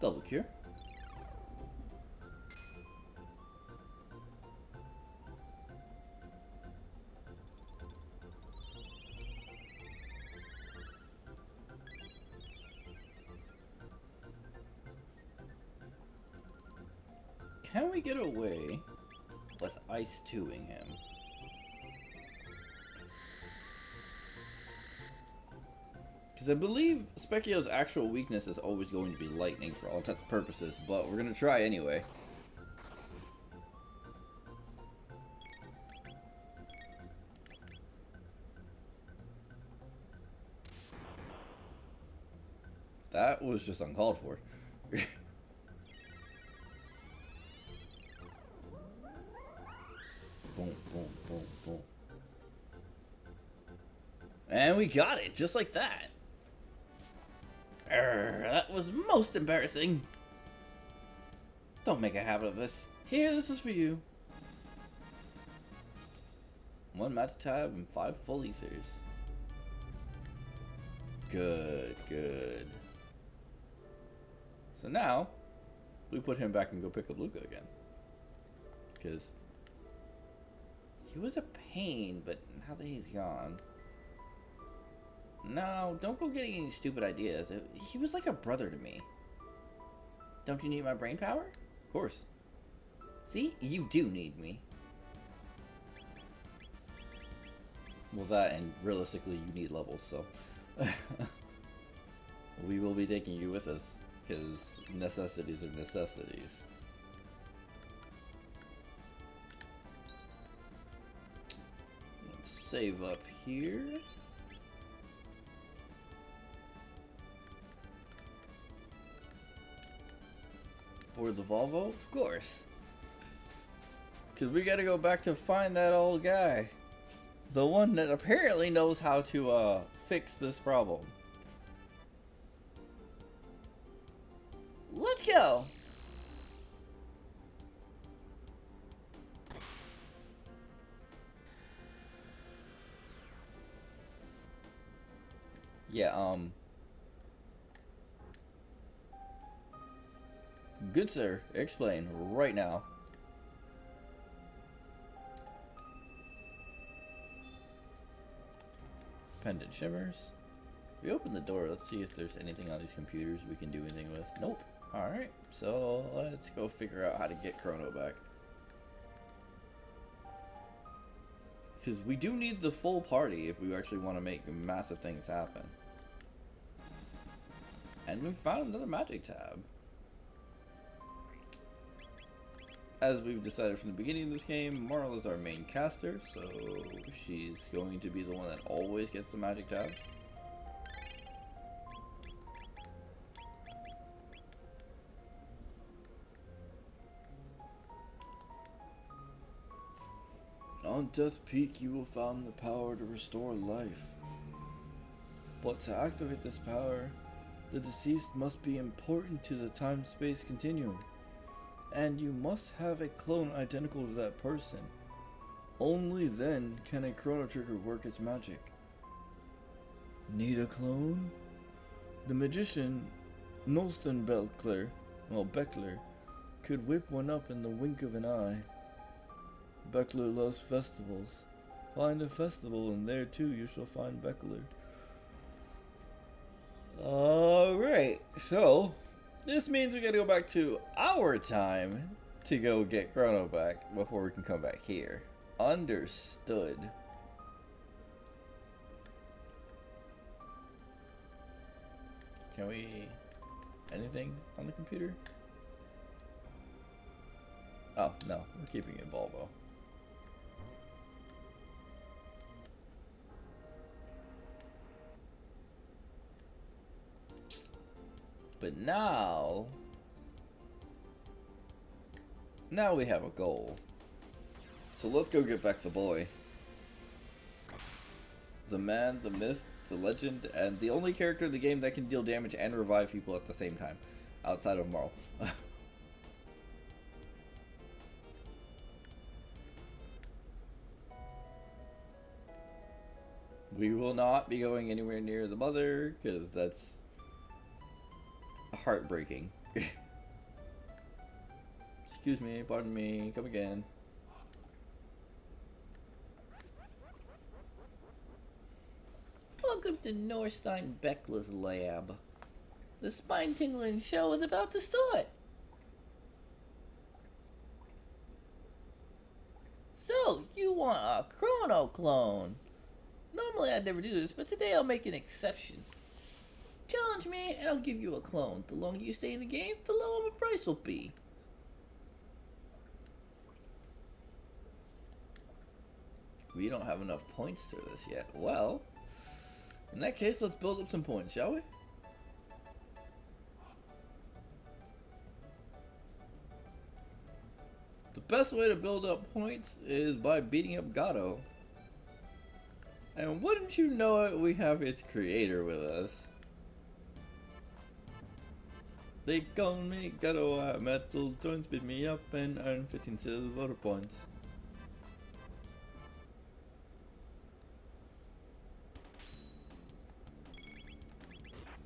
Double cure. Can we get away with Ice 2-ing him? Because I believe Specchio's actual weakness is always going to be lightning for all intents and purposes, but we're going to try anyway. That was just uncalled for. Boom, boom, boom, boom. And we got it, just like that. That was most embarrassing. Don't make a habit of this. Here, this is for you. 1 Magic Tab and 5 full ethers. Good, good. So now, we put him back and go pick up Luca again. Because he was a pain, but now that he's gone... No, don't go getting any stupid ideas. He was like a brother to me. Don't you need my brain power? Of course. See? You do need me. Well, that and realistically, you need levels, so we will be taking you with us because necessities are necessities. Let's save up here. Or the Volvo, of course. Because we gotta go back to find that old guy. The one that apparently knows how to fix this problem. Let's go! Yeah, good sir, explain right now. Pendant shimmers. We open the door, let's see if there's anything on these computers we can do anything with. Nope. Alright, so let's go figure out how to get Chrono back. Because we do need the full party if we actually want to make massive things happen. And we found another magic tab. As we've decided from the beginning of this game, Marl is our main caster, so she's going to be the one that always gets the magic tabs. On Death Peak, you will find the power to restore life. But to activate this power, the deceased must be important to the time-space continuum. And you must have a clone identical to that person. Only then can a chrono trigger work its magic. Need a clone? The magician Beckler could whip one up in the wink of an eye. Beckler loves festivals. Find a festival and there too you shall find Beckler. Alright, so this means we gotta go back to our time to go get Chrono back before we can come back here. Understood. Can we... anything on the computer? Oh, no. We're keeping it Volvo. But now we have a goal. So let's go get back the boy. The man, the myth, the legend, and the only character in the game that can deal damage and revive people at the same time. Outside of Marl. We will not be going anywhere near the mother, because that's heartbreaking. Excuse me, pardon me, come again. Welcome to Norstein Beckler's lab. The spine-tingling show is about to start. So, you want a Chrono clone? Normally I'd never do this, but today I'll make an exception. Challenge me and I'll give you a clone. The longer you stay in the game, the lower the price will be. We don't have enough points to this yet. Well, in that case, let's build up some points, shall we? The best way to build up points is by beating up Gato. And wouldn't you know it, we have its creator with us. They call me Gato, metal joints beat me up and earn 15 silver points.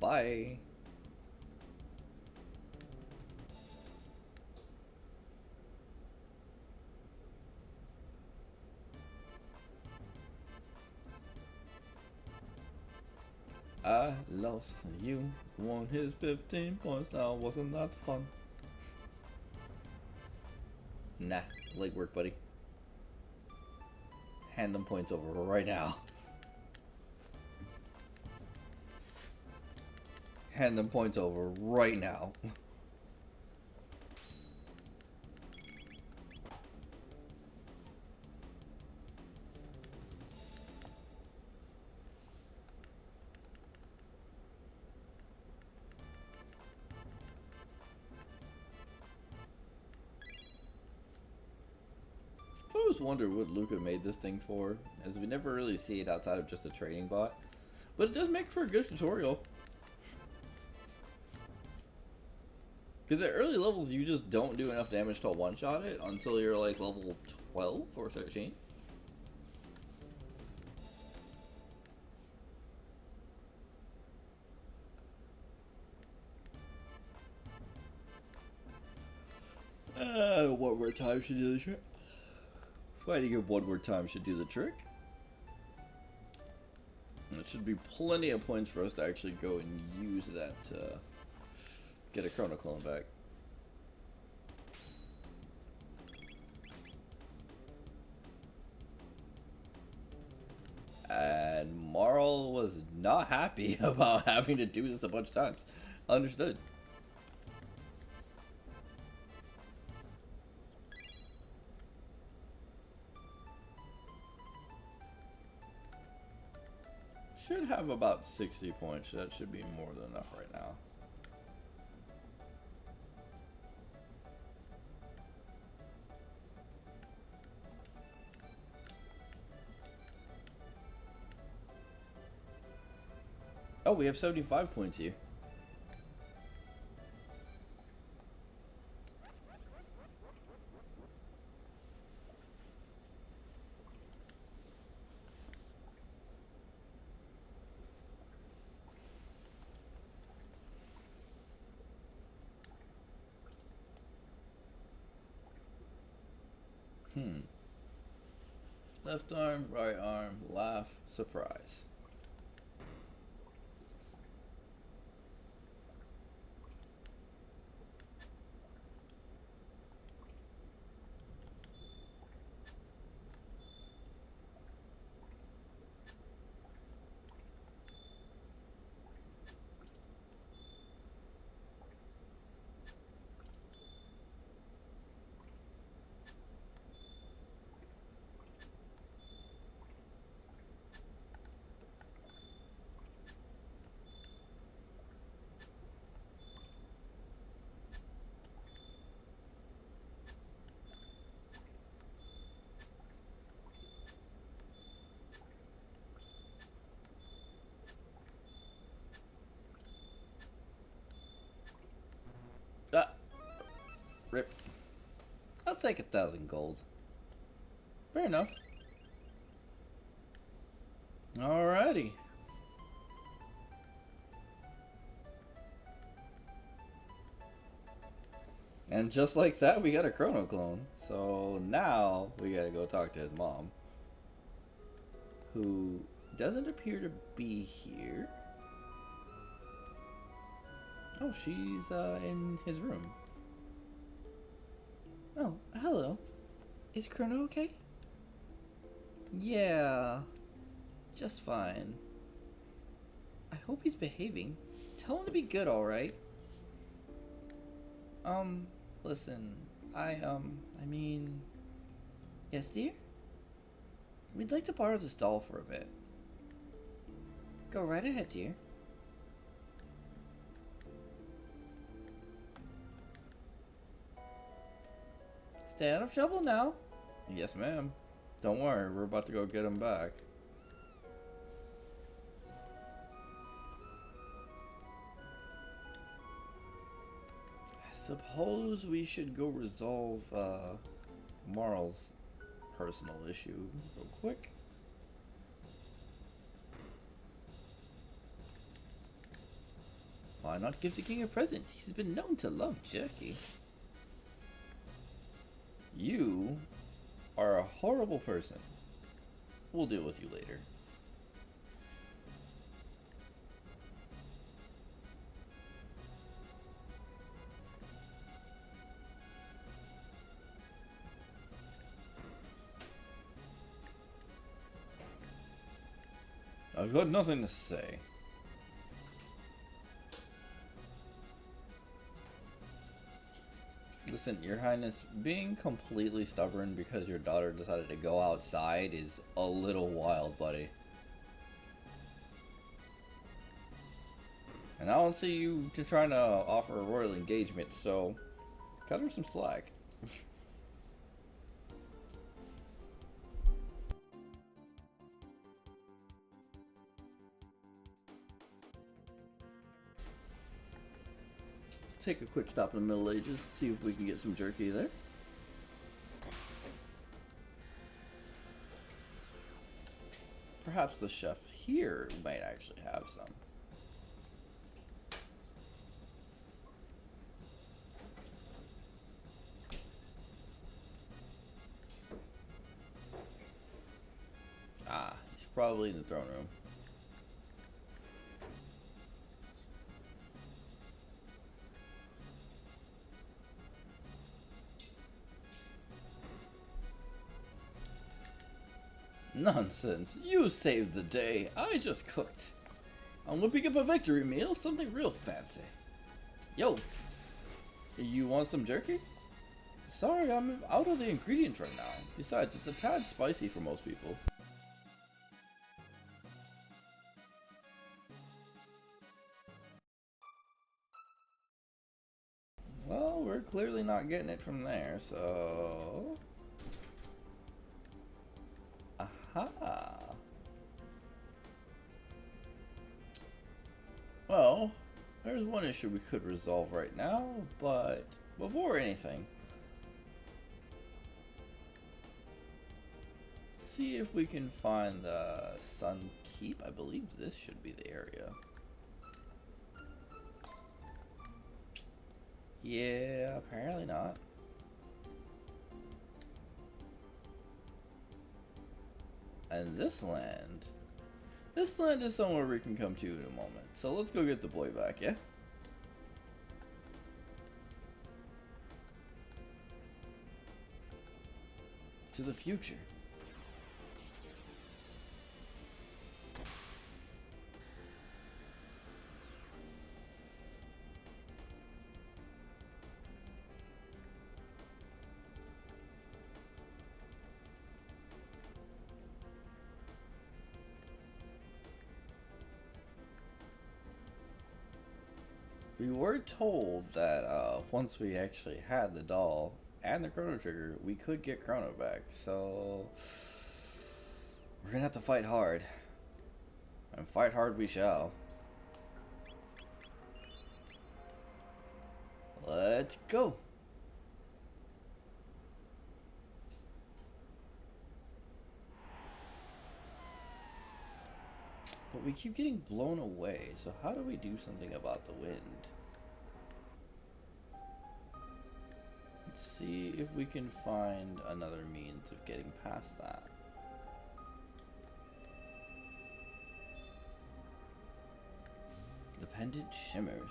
Bye. I lost, you won his 15 points, now wasn't that fun? Nah, leg work, buddy. Hand them points over right now. Hand them points over right now. I always wonder what Luca made this thing for, as we never really see it outside of just a training bot. But it does make for a good tutorial. Because at early levels, you just don't do enough damage to one-shot it until you're like level 12 or 13. One more time should do the trick. Fighting it one more time should do the trick. And it should be plenty of points for us to actually go and use that to get a Chrono clone back. And Marl was not happy about having to do this a bunch of times. Understood. Should have about 60 points. That should be more than enough right now. Oh, we have 75 points here. Left arm, right arm, laugh, surprise. Ah, rip. I'll take 1,000 gold. Fair enough. Alrighty. And just like that, we got a Chrono clone. So now we gotta go talk to his mom, who doesn't appear to be here. Oh, she's in his room. Oh, hello. Is Chrono okay? Yeah, just fine. I hope he's behaving. Tell him to be good, alright? Listen, I mean... Yes, dear? We'd like to borrow this doll for a bit. Go right ahead, dear. Stay out of trouble now. Yes, ma'am. Don't worry, we're about to go get him back. I suppose we should go resolve Marl's personal issue real quick. Why not give the king a present? He's been known to love jerky. You are a horrible person. We'll deal with you later. I've got nothing to say. Listen, Your Highness, being completely stubborn because your daughter decided to go outside is a little wild, buddy. And I don't see you trying to offer a royal engagement, so cut her some slack. Let's take a quick stop in the Middle Ages, see if we can get some jerky there. Perhaps the chef here might actually have some. Ah, he's probably in the throne room. Nonsense. You saved the day. I just cooked. I'm whipping up a victory meal, something real fancy. Yo, you want some jerky? Sorry, I'm out of the ingredients right now. Besides, it's a tad spicy for most people. Well, we're clearly not getting it from there, so... Aha! Well, there's one issue we could resolve right now, but before anything, see if we can find the Sun Keep. I believe this should be the area. Yeah, apparently not. And this land is somewhere we can come to in a moment. So let's go get the boy back, yeah? To the future. We were told that once we actually had the doll and the Chrono Trigger, we could get Chrono back. So we're gonna have to fight hard, and fight hard we shall. Let's go. But we keep getting blown away, so how do we do something about the wind? Let's see if we can find another means of getting past that. The pendant shimmers.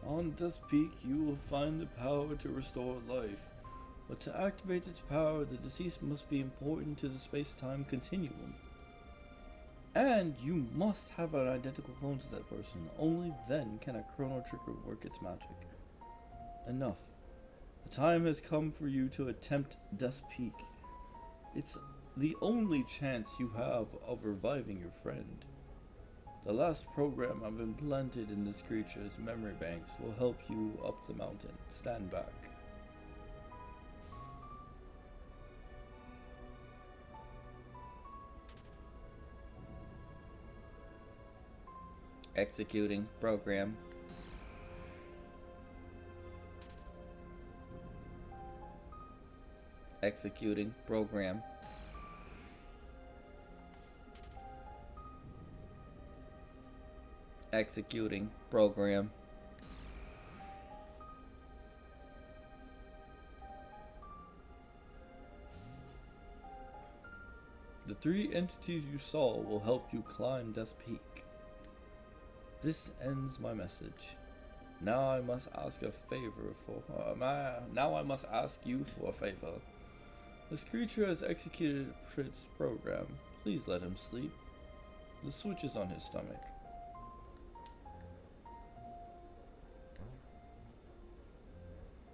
On Death's Peak, you will find the power to restore life. But to activate its power, the deceased must be important to the space-time continuum. And you must have an identical clone to that person. Only then can a Chrono Trigger work its magic. Enough. The time has come for you to attempt Death's Peak. It's the only chance you have of reviving your friend. The last program I've implanted in this creature's memory banks will help you up the mountain. Stand back. Executing program. Executing program. Executing program. The 3 entities you saw will help you climb Death Peak. This ends my message. Now I must ask a favor for now I must ask you for a favor. This creature has executed its program. Please let him sleep. The switch is on his stomach.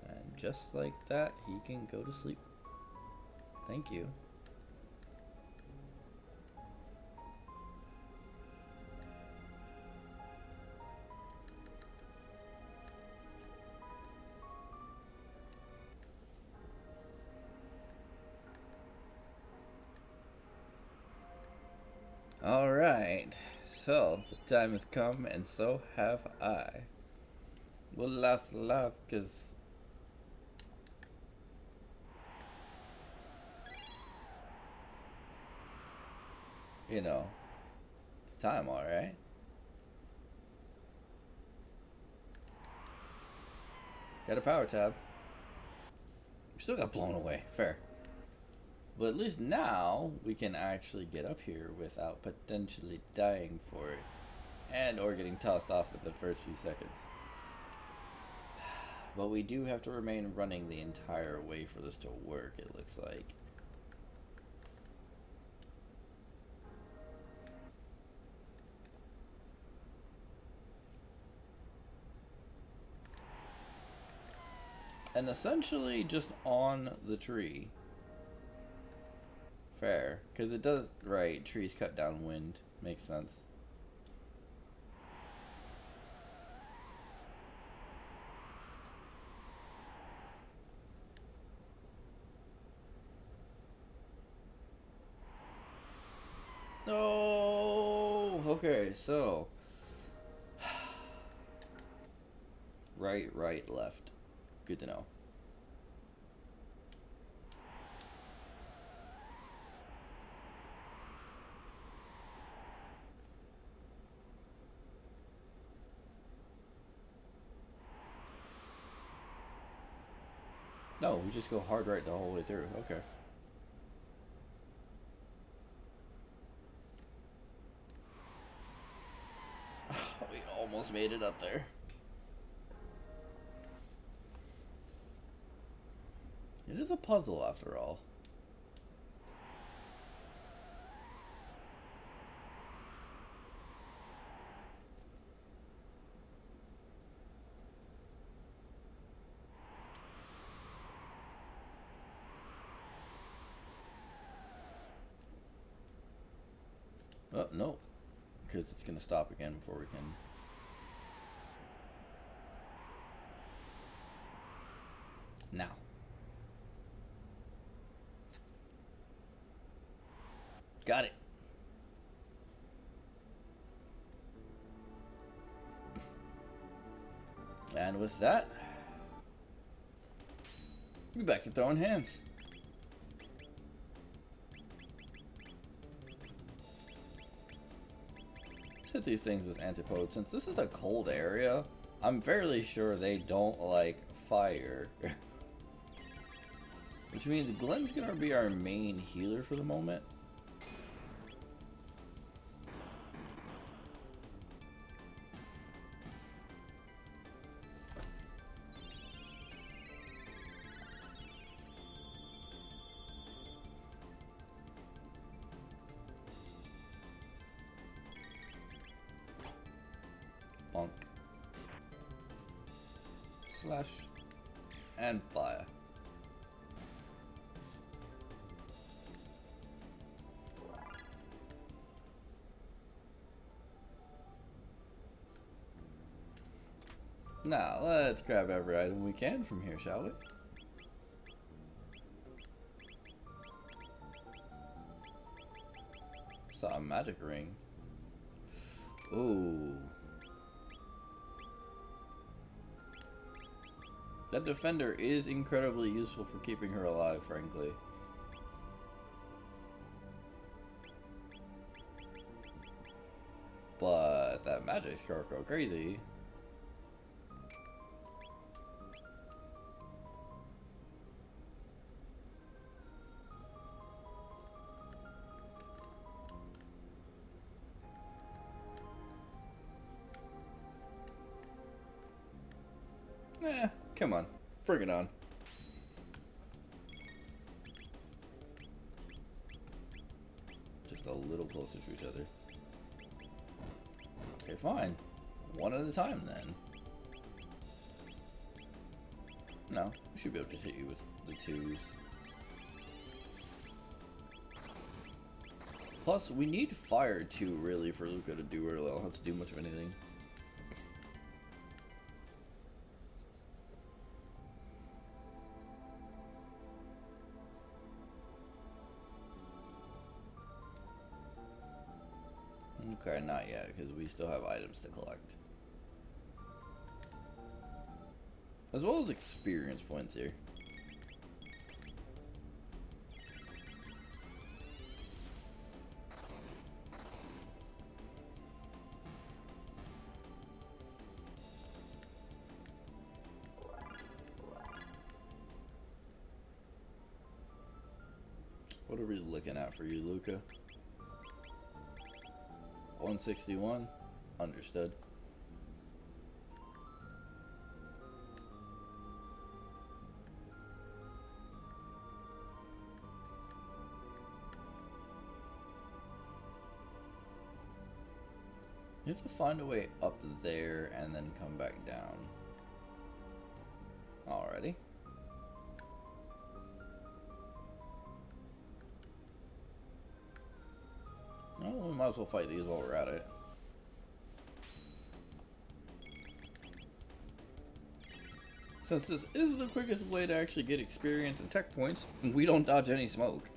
And just like that, he can go to sleep. Thank you. Alright, so the time has come, and so have I. We'll last laugh, because you know, it's time, alright? Got a power tab. We still got blown away, fair. But at least now we can actually get up here without potentially dying for it. And or getting tossed off in the first few seconds. But we do have to remain running the entire way for this to work, it looks like. And essentially just on the tree. Fair, because it does, right, trees cut down wind. Makes sense. No! Okay, so. Right, left. Good to know. No, we just go hard right the whole way through. Okay. We almost made it up there. It is a puzzle after all. Oh, no. Because it's going to stop again before we can. Now. Got it. And with that, we're back to throwing hands. Let's hit these things with antipodes. Since this is a cold area, I'm fairly sure they don't like fire. Which means Glenn's gonna be our main healer for the moment. Bonk. Slash. And fire. Now, let's grab every item we can from here, shall we? Saw a magic ring. Ooh. That defender is incredibly useful for keeping her alive, frankly. But that magic's gonna go crazy. Come on. Bring it on. just a little closer to each other. Okay, fine. One at a time then. No, we should be able to hit you with the twos. Plus, we need fire too, really, for Luca to do, or they'll have to do much of anything. Okay, not yet, because we still have items to collect. As well as experience points here. What are we looking at for you, Luca? 161? Understood. You have to find a way up there and then come back down. Alrighty. Well, we might as well fight these while we're at it. Since this is the quickest way to actually get experience and tech points, we don't dodge any smoke.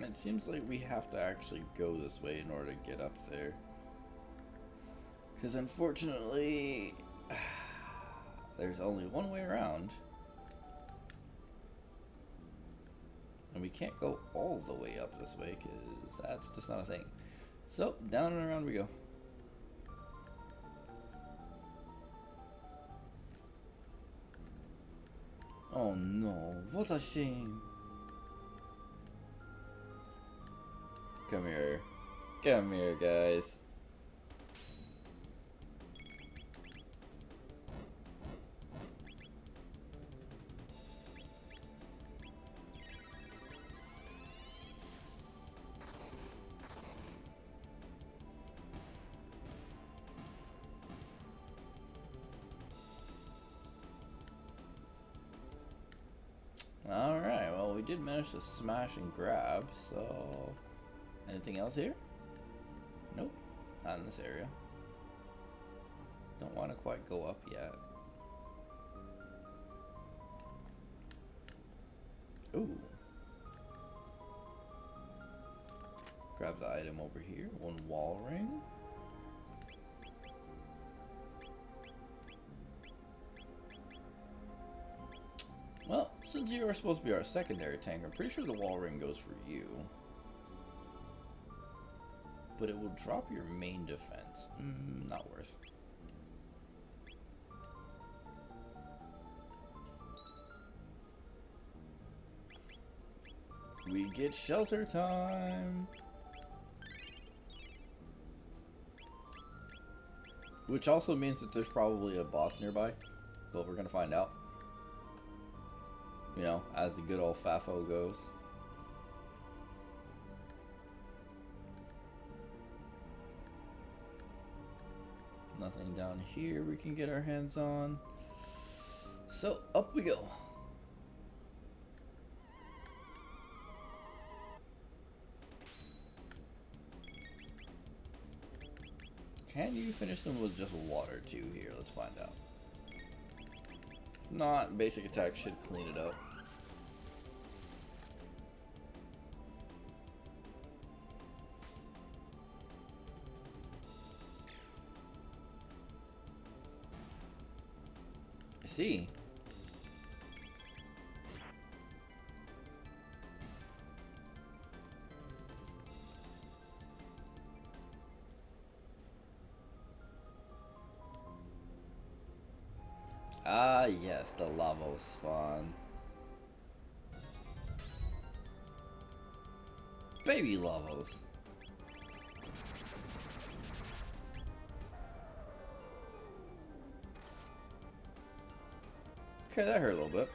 It seems like we have to actually go this way in order to get up there. Because unfortunately, there's only one way around. And we can't go all the way up this way because that's just not a thing. So, down and around we go. Oh no, what a shame. Come here. Come here, guys. Alright, well, we did manage to smash and grab, so... Anything else here? Nope, not in this area. Don't want to quite go up yet. Ooh. Grab the item over here, one wall ring. Well, since you are supposed to be our secondary tank, I'm pretty sure the wall ring goes for you. But it will drop your main defense. Not worth. We get shelter time! Which also means that there's probably a boss nearby. But we're gonna find out. You know, as the good old FAFO goes. Nothing down here we can get our hands on. So, up we go. Can you finish them with just water too here? Let's find out. Not, basic attack should clean it up. I see. Ah, yes, the lava spawn. Baby lavos. Okay, that hurt a little bit.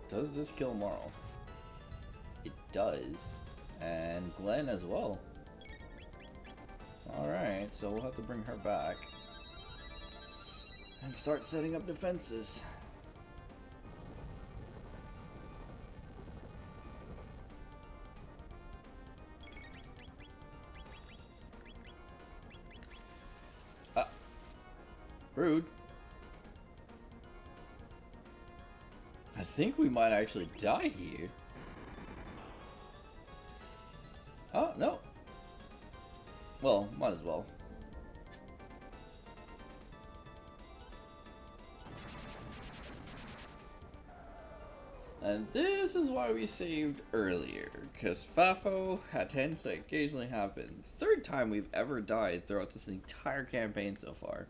Does this kill Marl? It does. And Glenn as well. Alright, so we'll have to bring her back. And start setting up defenses. Ah. Rude. I think we might actually die here. Oh, no. Well, might as well. And this is why we saved earlier, because FAFO tends to occasionally happen. Third time we've ever died throughout this entire campaign so far.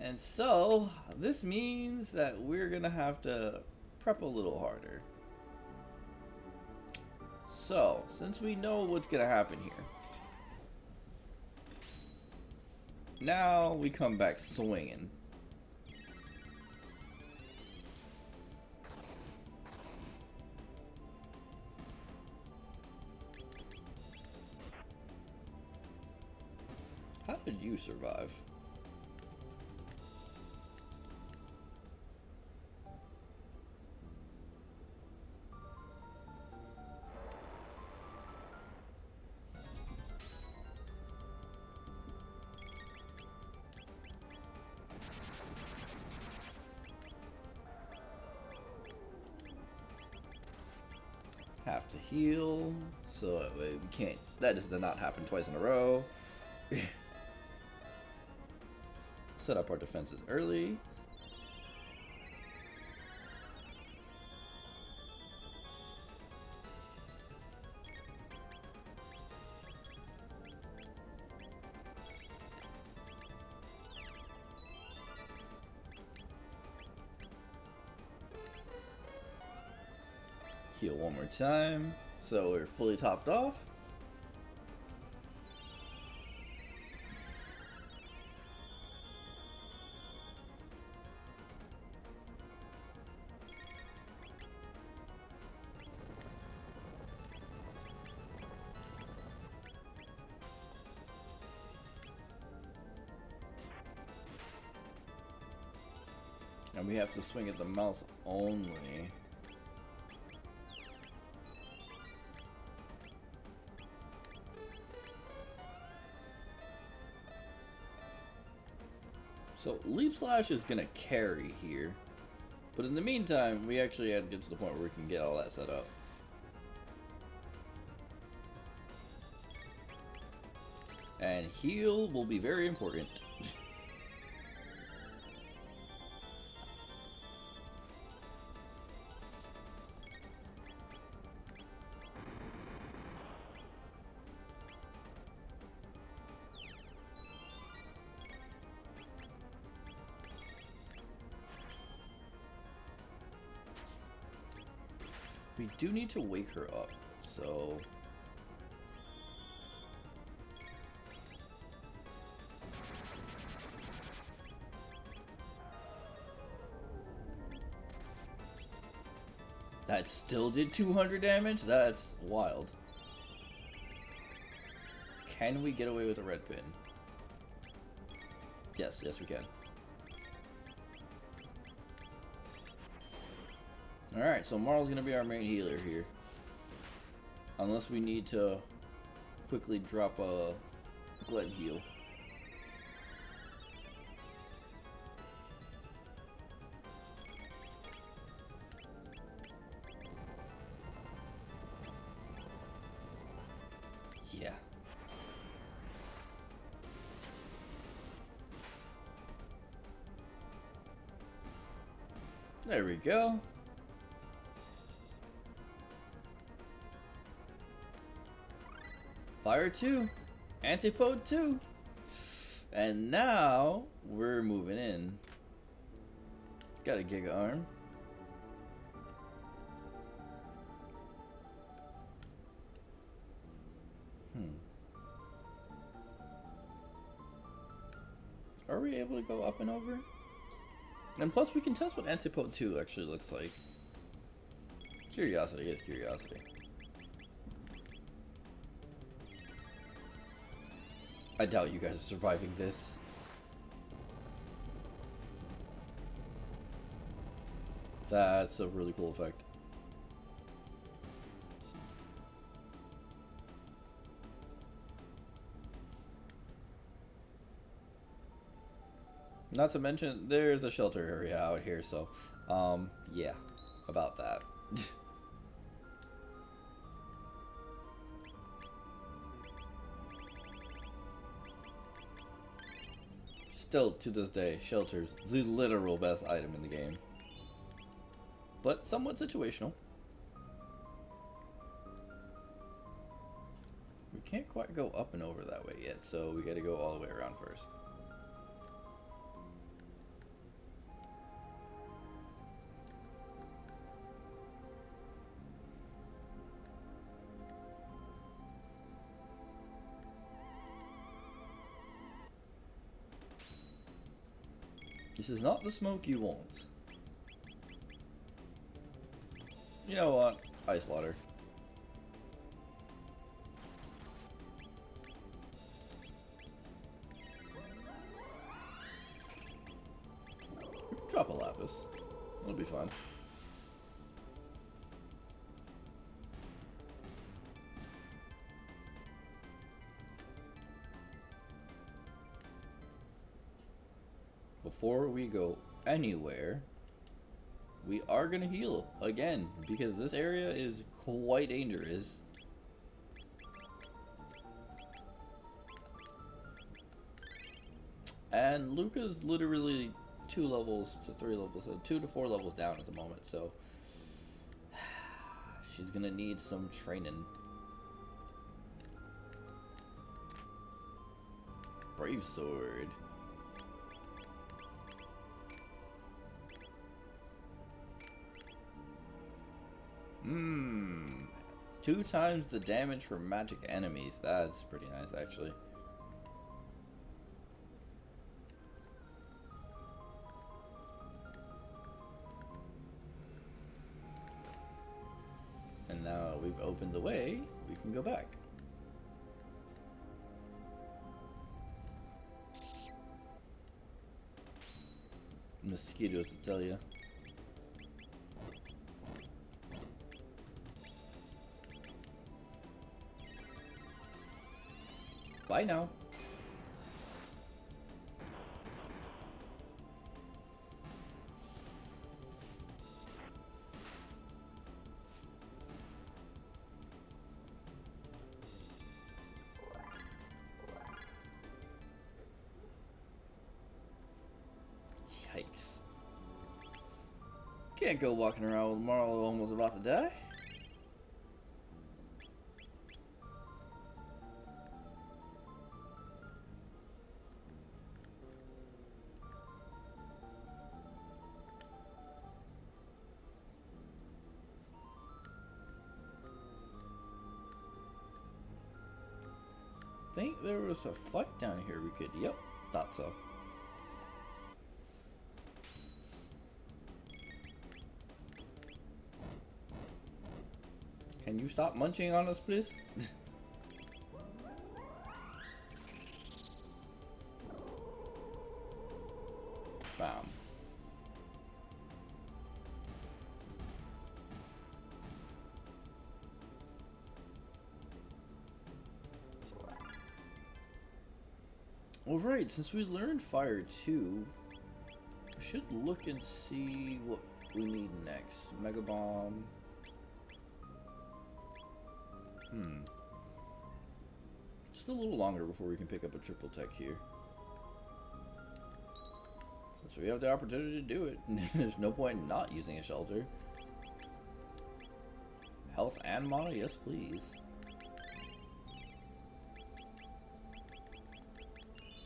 And so, this means that we're gonna have to prep a little harder. So, since we know what's gonna happen here, now we come back swinging. How did you survive? Have to heal, so that way we can't. That does not happen twice in a row. Set up our defenses early. Heal one more time, so we're fully topped off. And we have to swing at the mouse only. So Leap Slash is gonna carry here. But in the meantime, we actually had to get to the point where we can get all that set up. And heal will be very important. We do need to wake her up, so... That still did 200 damage? That's wild. Can we get away with a red pin? Yes, yes we can. Alright, so Marl's gonna be our main healer here. Unless we need to quickly drop a Glenn heal. Yeah. There we go. Fire 2, Antipode 2, and now we're moving in. Got a Giga Arm. Hmm. Are we able to go up and over? And plus, we can test what Antipode 2 actually looks like. Curiosity is curiosity. I doubt you guys are surviving this. That's a really cool effect. Not to mention, there's a shelter area out here, so, yeah, about that. Still, to this day, shelter's the literal best item in the game. But somewhat situational. We can't quite go up and over that way yet, so we gotta go all the way around first. This is not the smoke you want. You know what? Ice water. We can drop a lapis. It'll be fun. Before we go anywhere, we are gonna heal again because this area is quite dangerous. And Luca's literally 2 levels to 3 levels, 2 to 4 levels down at the moment, so she's gonna need some training. Brave sword. Mmm. 2 times the damage for magic enemies. That's pretty nice, actually. And now we've opened the way, we can go back. Mosquitoes, to tell you. Bye now. Yikes. Can't go walking around with Marlo almost about to die. I think there was a fight down here we could. Yep, thought so. Can you stop munching on us, please? Bam. Alright, since we learned fire 2, we should look and see what we need next. Mega Bomb. Just a little longer before we can pick up a triple tech here. Since we have the opportunity to do it, there's no point in not using a shelter. Health and mana, yes please.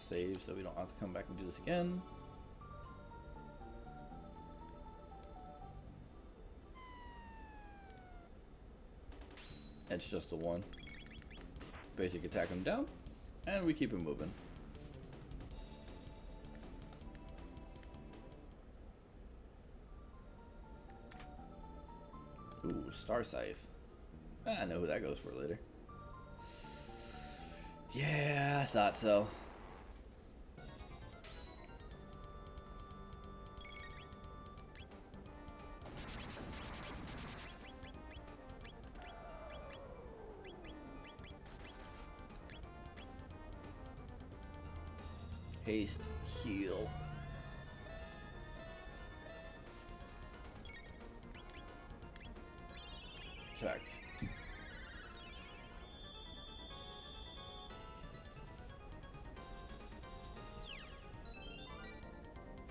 Save so we don't have to come back and do this again. It's just a 1. basic attack him down, and we keep him moving. Ooh, Star Scythe. I know who that goes for later. Yeah, I thought so. Haste, heal. Protect.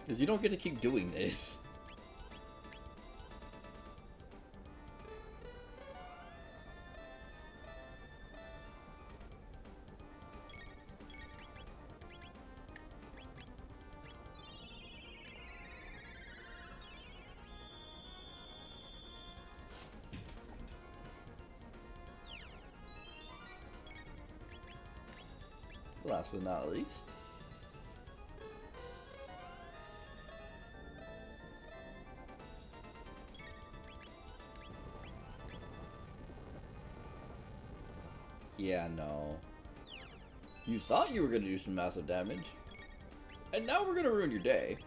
Because you don't get to keep doing this. Last but not least, yeah, no. You thought you were going to do some massive damage, and now we're going to ruin your day.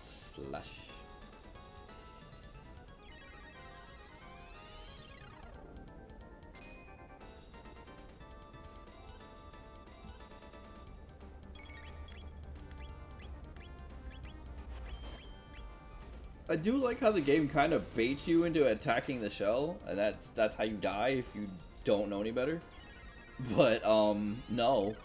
Slash. I do like how the game kind of baits you into attacking the shell, and that's how you die if you don't know any better. But no.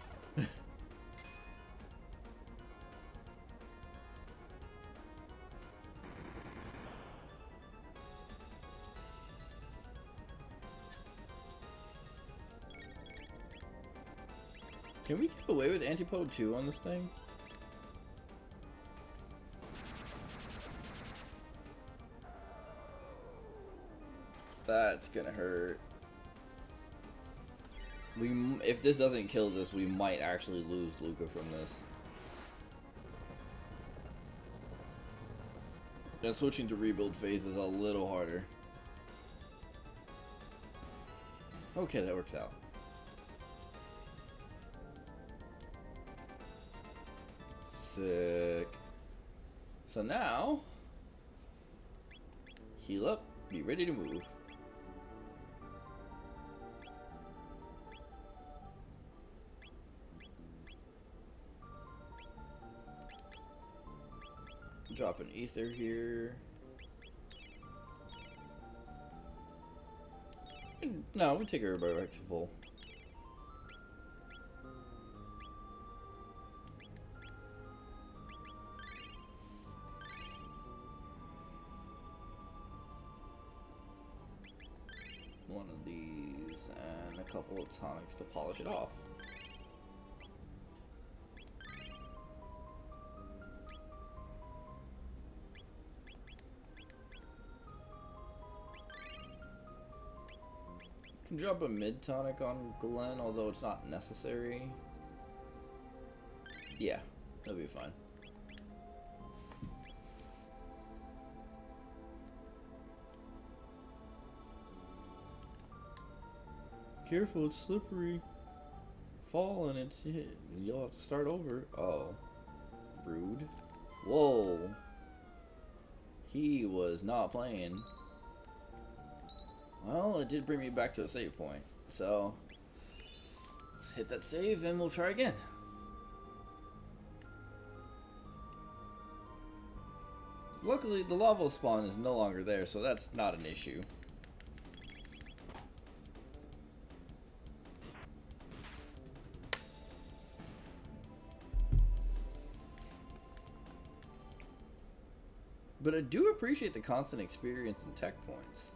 Can we get away with Antipode 2 on this thing? That's gonna hurt. If this doesn't kill this, we might actually lose Luca from this. And switching to rebuild phase is a little harder. Okay, that works out. Sick. So now, heal up, be ready to move. Drop an ether here. No, we take everybody back to full. One of these and a couple of tonics to polish it off. Can drop a mid tonic on Glenn, although it's not necessary. Yeah, that'll be fine. Careful, it's slippery. Fall and it's hit. You'll have to start over. Oh, rude. Whoa. He was not playing. Well, it did bring me back to a save point, so let's hit that save and we'll try again. Luckily, the lava spawn is no longer there, so that's not an issue. But I do appreciate the constant experience and tech points.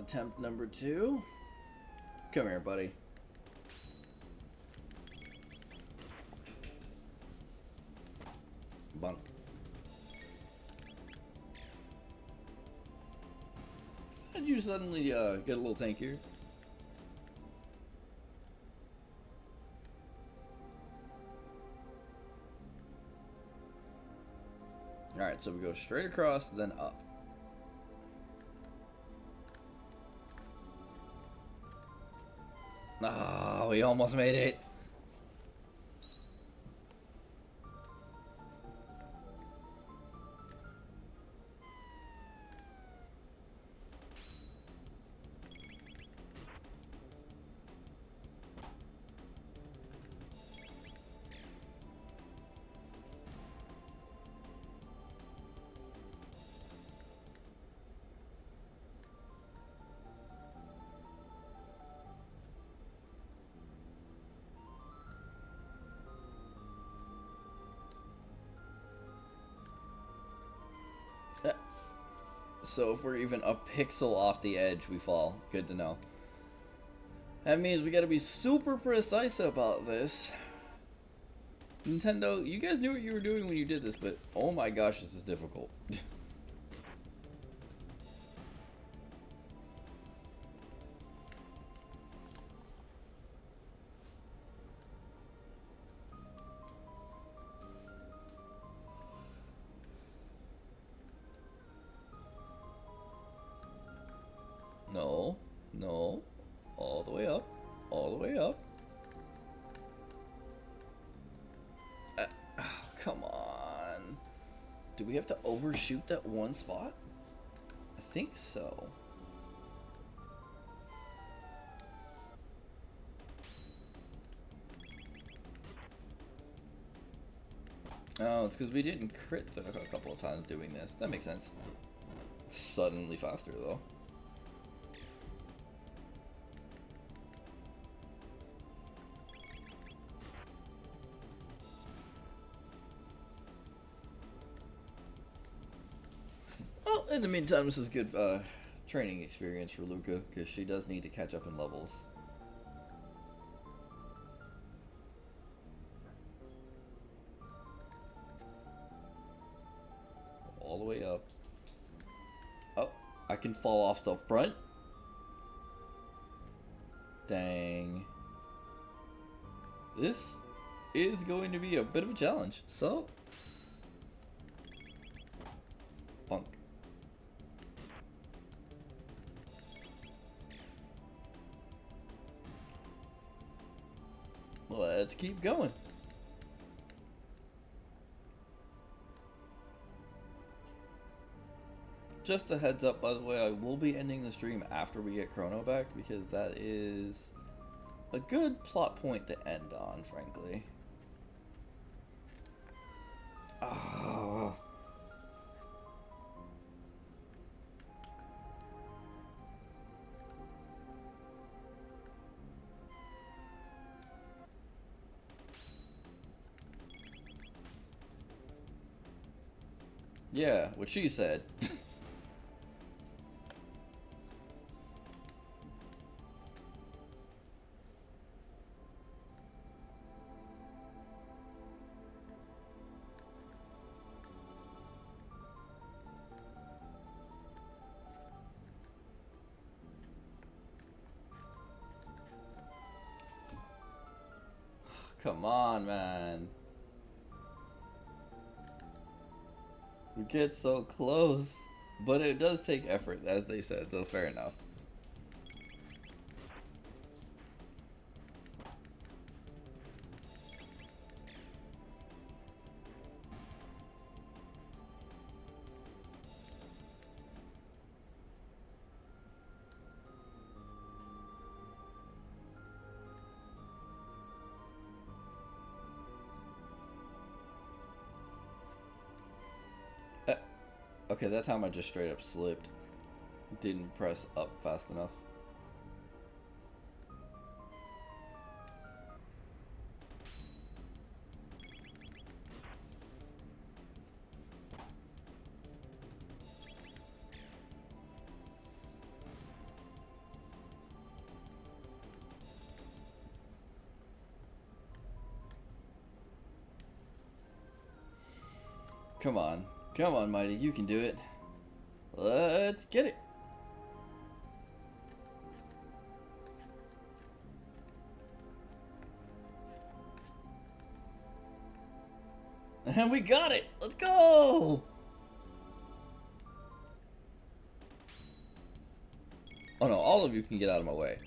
attempt number 2. Come here, buddy. Bunk. How did you suddenly get a little tankier? Alright, so we go straight across, then up. Ah, we almost made it. So if we're even a pixel off the edge, we fall. Good to know. That means we gotta be super precise about this. Nintendo, you guys knew what you were doing when you did this, but oh my gosh, this is difficult. No, no, all the way up, all the way up. Oh, come on. Do we have to overshoot that one spot? I think so. Oh, it's because we didn't crit a couple of times doing this. That makes sense. Suddenly faster, though. Well, in the meantime, this is good training experience for Luca, because she does need to catch up in levels. All the way up. Oh, I can fall off the front? Dang. This is going to be a bit of a challenge, so... Punk. Let's keep going. Just a heads up, by the way, I will be ending the stream after we get Chrono back, because that is a good plot point to end on, frankly. Ah. Yeah, what she said. Come on, man. We get so close. But it does take effort, as they said, so fair enough. Okay, that time I just straight up slipped. Didn't press up fast enough. Come on. Come on, Mighty. You can do it. Let's get it. And we got it! Let's go! Oh no, all of you can get out of my way.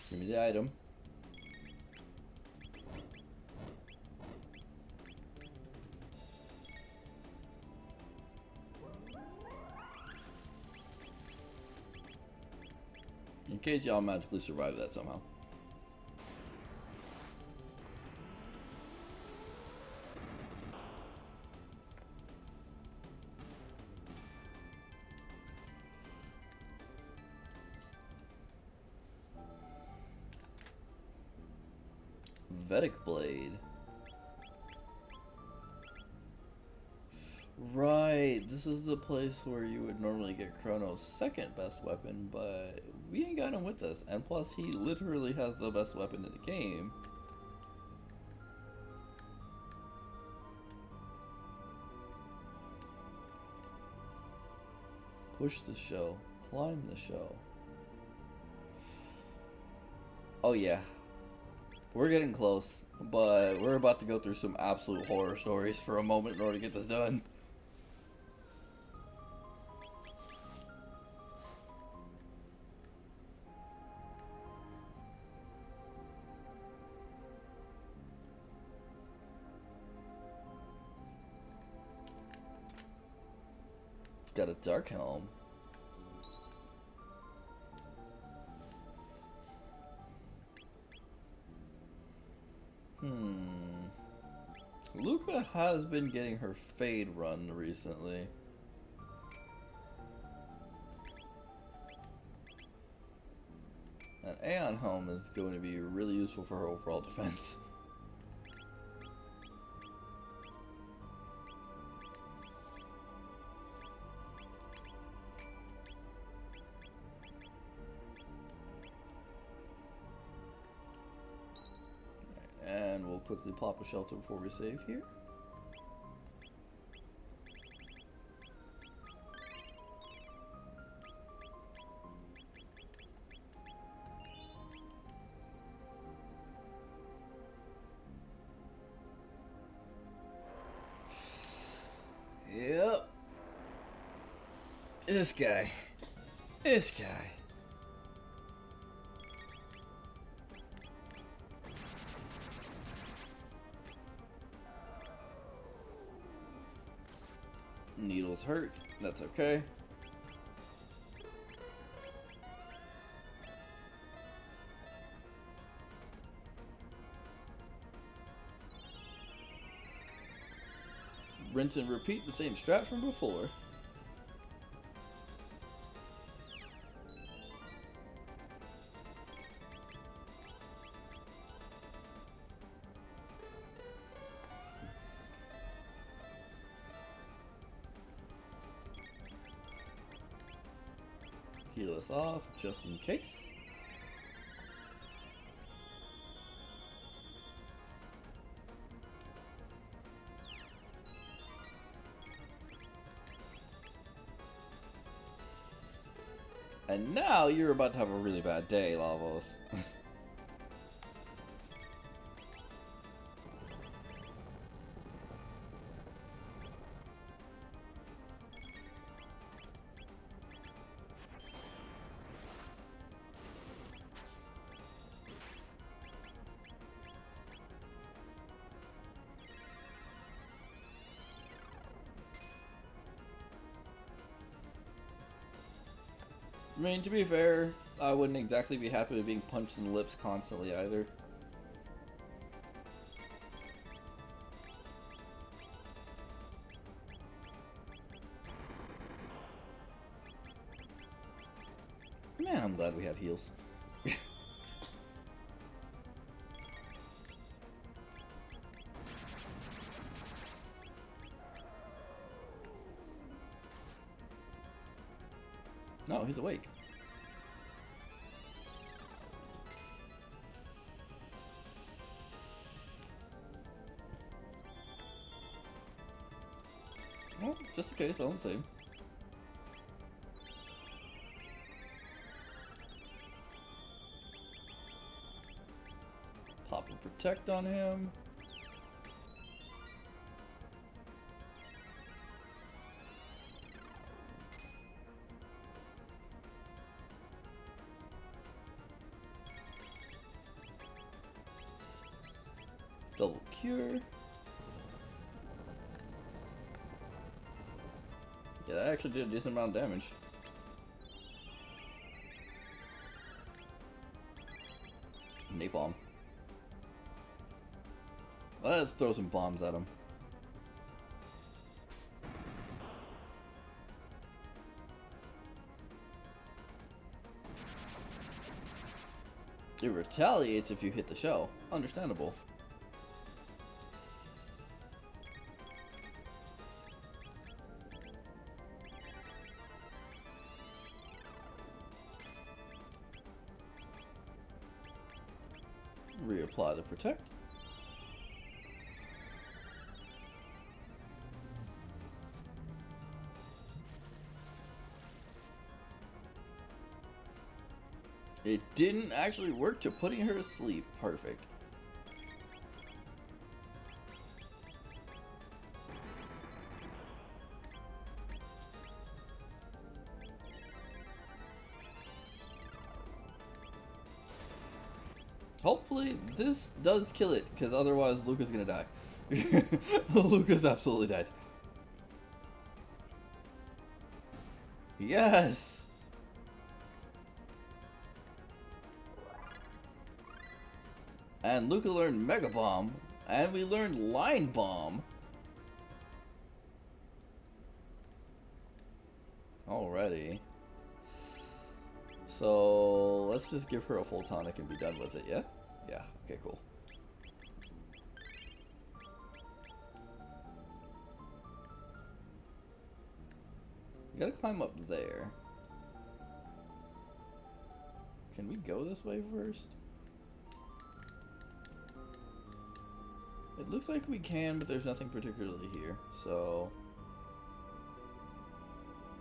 Give me the item. In case y'all magically survive that somehow. Vedic Blade. Right, this is the place where you would normally get Chrono's second best weapon, but we ain't got him with us. And plus, he literally has the best weapon in the game. Push the shell, climb the shell. Oh yeah. We're getting close, but we're about to go through some absolute horror stories for a moment in order to get this done. Got a dark helm. Luca has been getting her fade run recently. An Aeon Helm is going to be really useful for her overall defense. And we'll quickly pop a shelter before we save here. Yep. This guy. This guy. Needles hurt. That's okay. Rinse and repeat the same strat from before. Heal us off just in case. And now you're about to have a really bad day, Lavos. I mean, to be fair, I wouldn't exactly be happy with being punched in the lips constantly either. Man, I'm glad we have heals. No, he's awake. Well, just in case, all the same. Pop a protect on him. Double cure. Yeah, that actually did a decent amount of damage. Napalm. Let's throw some bombs at him. It retaliates if you hit the shell. Understandable. Reapply the protect. It didn't actually work to putting her to sleep. Perfect. Hopefully this does kill it, because otherwise Luca's gonna die. Luca's absolutely dead. Yes! And Luca learned Mega Bomb, and we learned Line Bomb. Alrighty. So let's just give her a full tonic and be done with it, yeah? Yeah, okay, cool. You gotta climb up there. Can we go this way first? It looks like we can, but there's nothing particularly here, so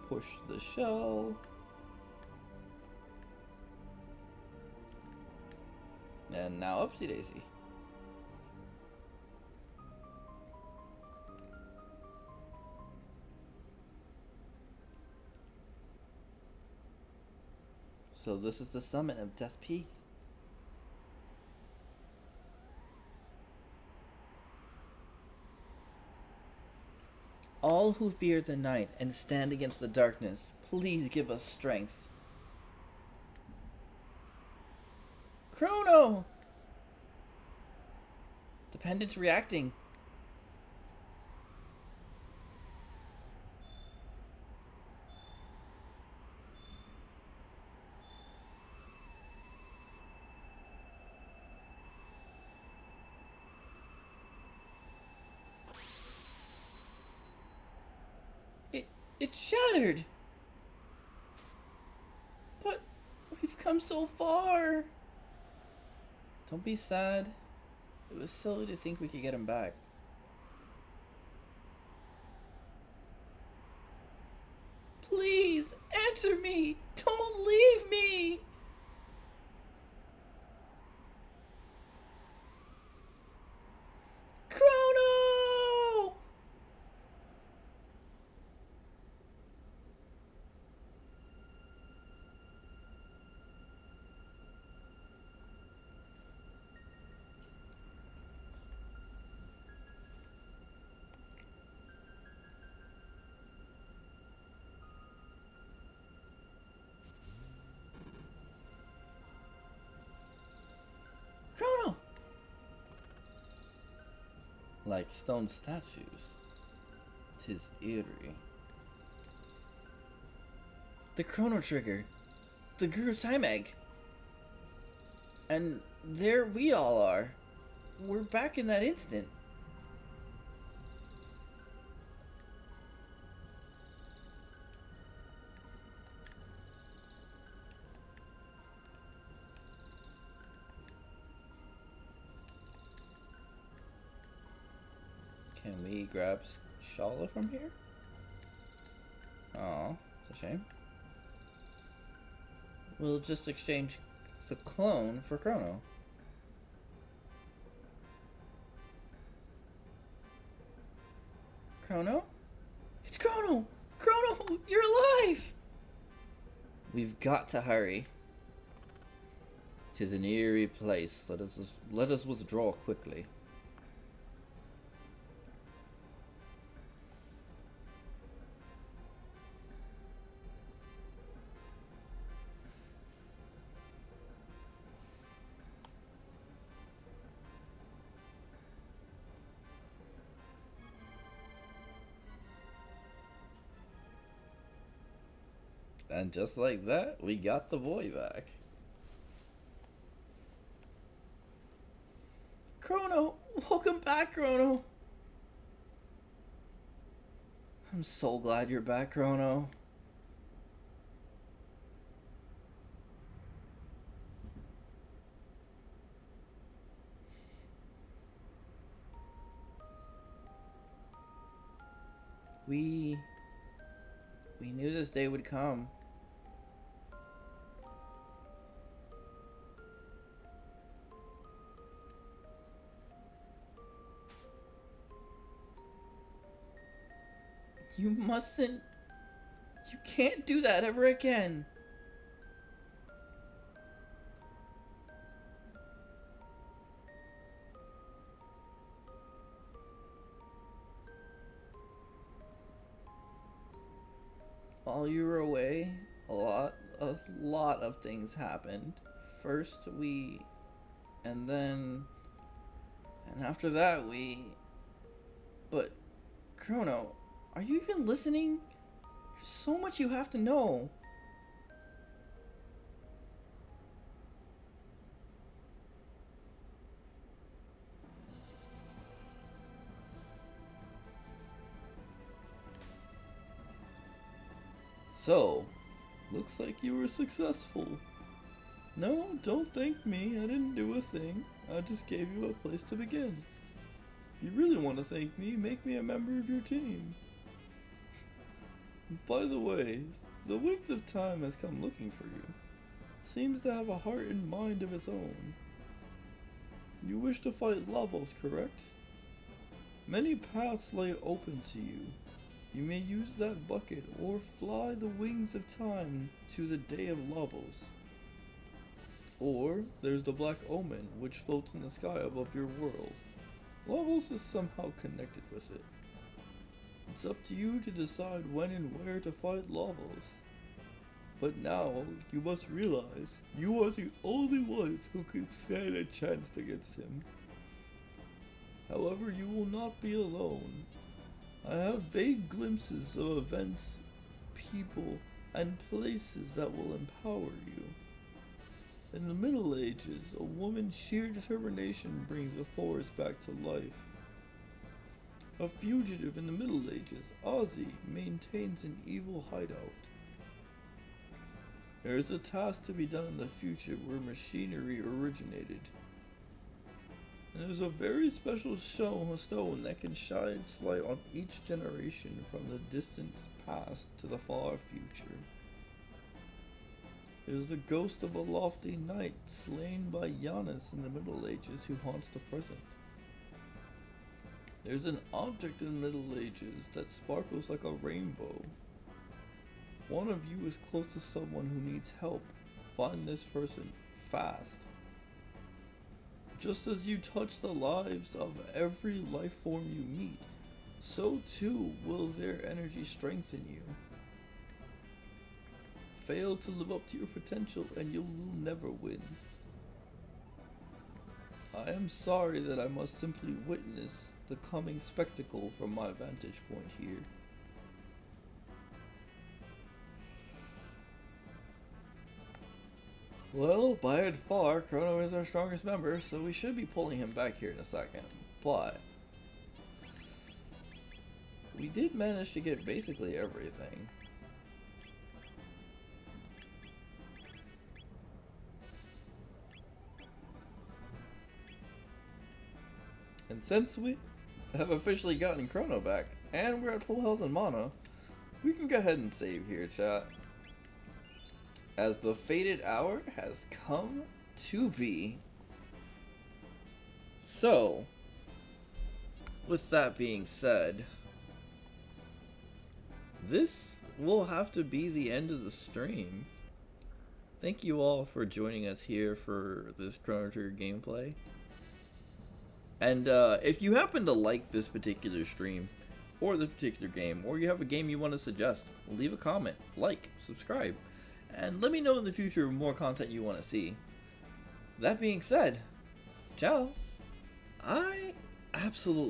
push the shell. And now upsy daisy. So this is the summit of Death Peak. All who fear the night and stand against the darkness, please give us strength. Chrono! Dependent's reacting. It's shattered! But we've come so far! Don't be sad. It was silly to think we could get him back. Please, answer me! Don't leave me! Chrono! Chrono! Like stone statues. 'Tis eerie. The Chrono Trigger. the Guru's time egg. And there we all are. We're back in that instant. Can we grab Shala from here? Oh, it's a shame. We'll just exchange the clone for Chrono. Chrono? It's Chrono! Chrono! You're alive! We've got to hurry. 'Tis an eerie place. Let us withdraw quickly. And just like that, we got the boy back. Chrono! Welcome back, Chrono! I'm so glad you're back, Chrono. We knew this day would come. You mustn't. You can't do that ever again. While you were away, a lot of things happened. First and after that But, Chrono, are you even listening? There's so much you have to know. So, looks like you were successful. No, don't thank me. I didn't do a thing. I just gave you a place to begin. If you really want to thank me, make me a member of your team. By the way, the Wings of Time has come looking for you. Seems to have a heart and mind of its own. You wish to fight Lavos, correct? Many paths lay open to you. You may use that bucket or fly the Wings of Time to the Day of Lavos. Or there's the Black Omen, which floats in the sky above your world. Lavos is somehow connected with it. It's up to you to decide when and where to fight Lavos. But now, you must realize, you are the only ones who can stand a chance against him. However, you will not be alone. I have vague glimpses of events, people, and places that will empower you. In the Middle Ages, a woman's sheer determination brings a forest back to life. A fugitive in the Middle Ages, Ozzy maintains an evil hideout. There is a task to be done in the future where machinery originated. And there's a very special stone that can shine its light on each generation from the distant past to the far future. It is the ghost of a lofty knight slain by Giannis in the Middle Ages who haunts the present. There's an object in the Middle Ages that sparkles like a rainbow. One of you is close to someone who needs help. Find this person fast. Just as you touch the lives of every life form you meet, so too will their energy strengthen you. Fail to live up to your potential and you will never win. I am sorry that I must simply witness the coming spectacle from my vantage point here. Well, by and far, Chrono is our strongest member, so we should be pulling him back here in a second. But we did manage to get basically everything. And since we have officially gotten Chrono back, and we're at full health and mana, we can go ahead and save here, chat. As the fated hour has come to be. So, with that being said, this will have to be the end of the stream. Thank you all for joining us here for this Chrono Trigger gameplay. And if you happen to like this particular stream, or this particular game, or you have a game you want to suggest, leave a comment, like, subscribe, and let me know in the future more content you want to see. That being said, ciao. I absolutely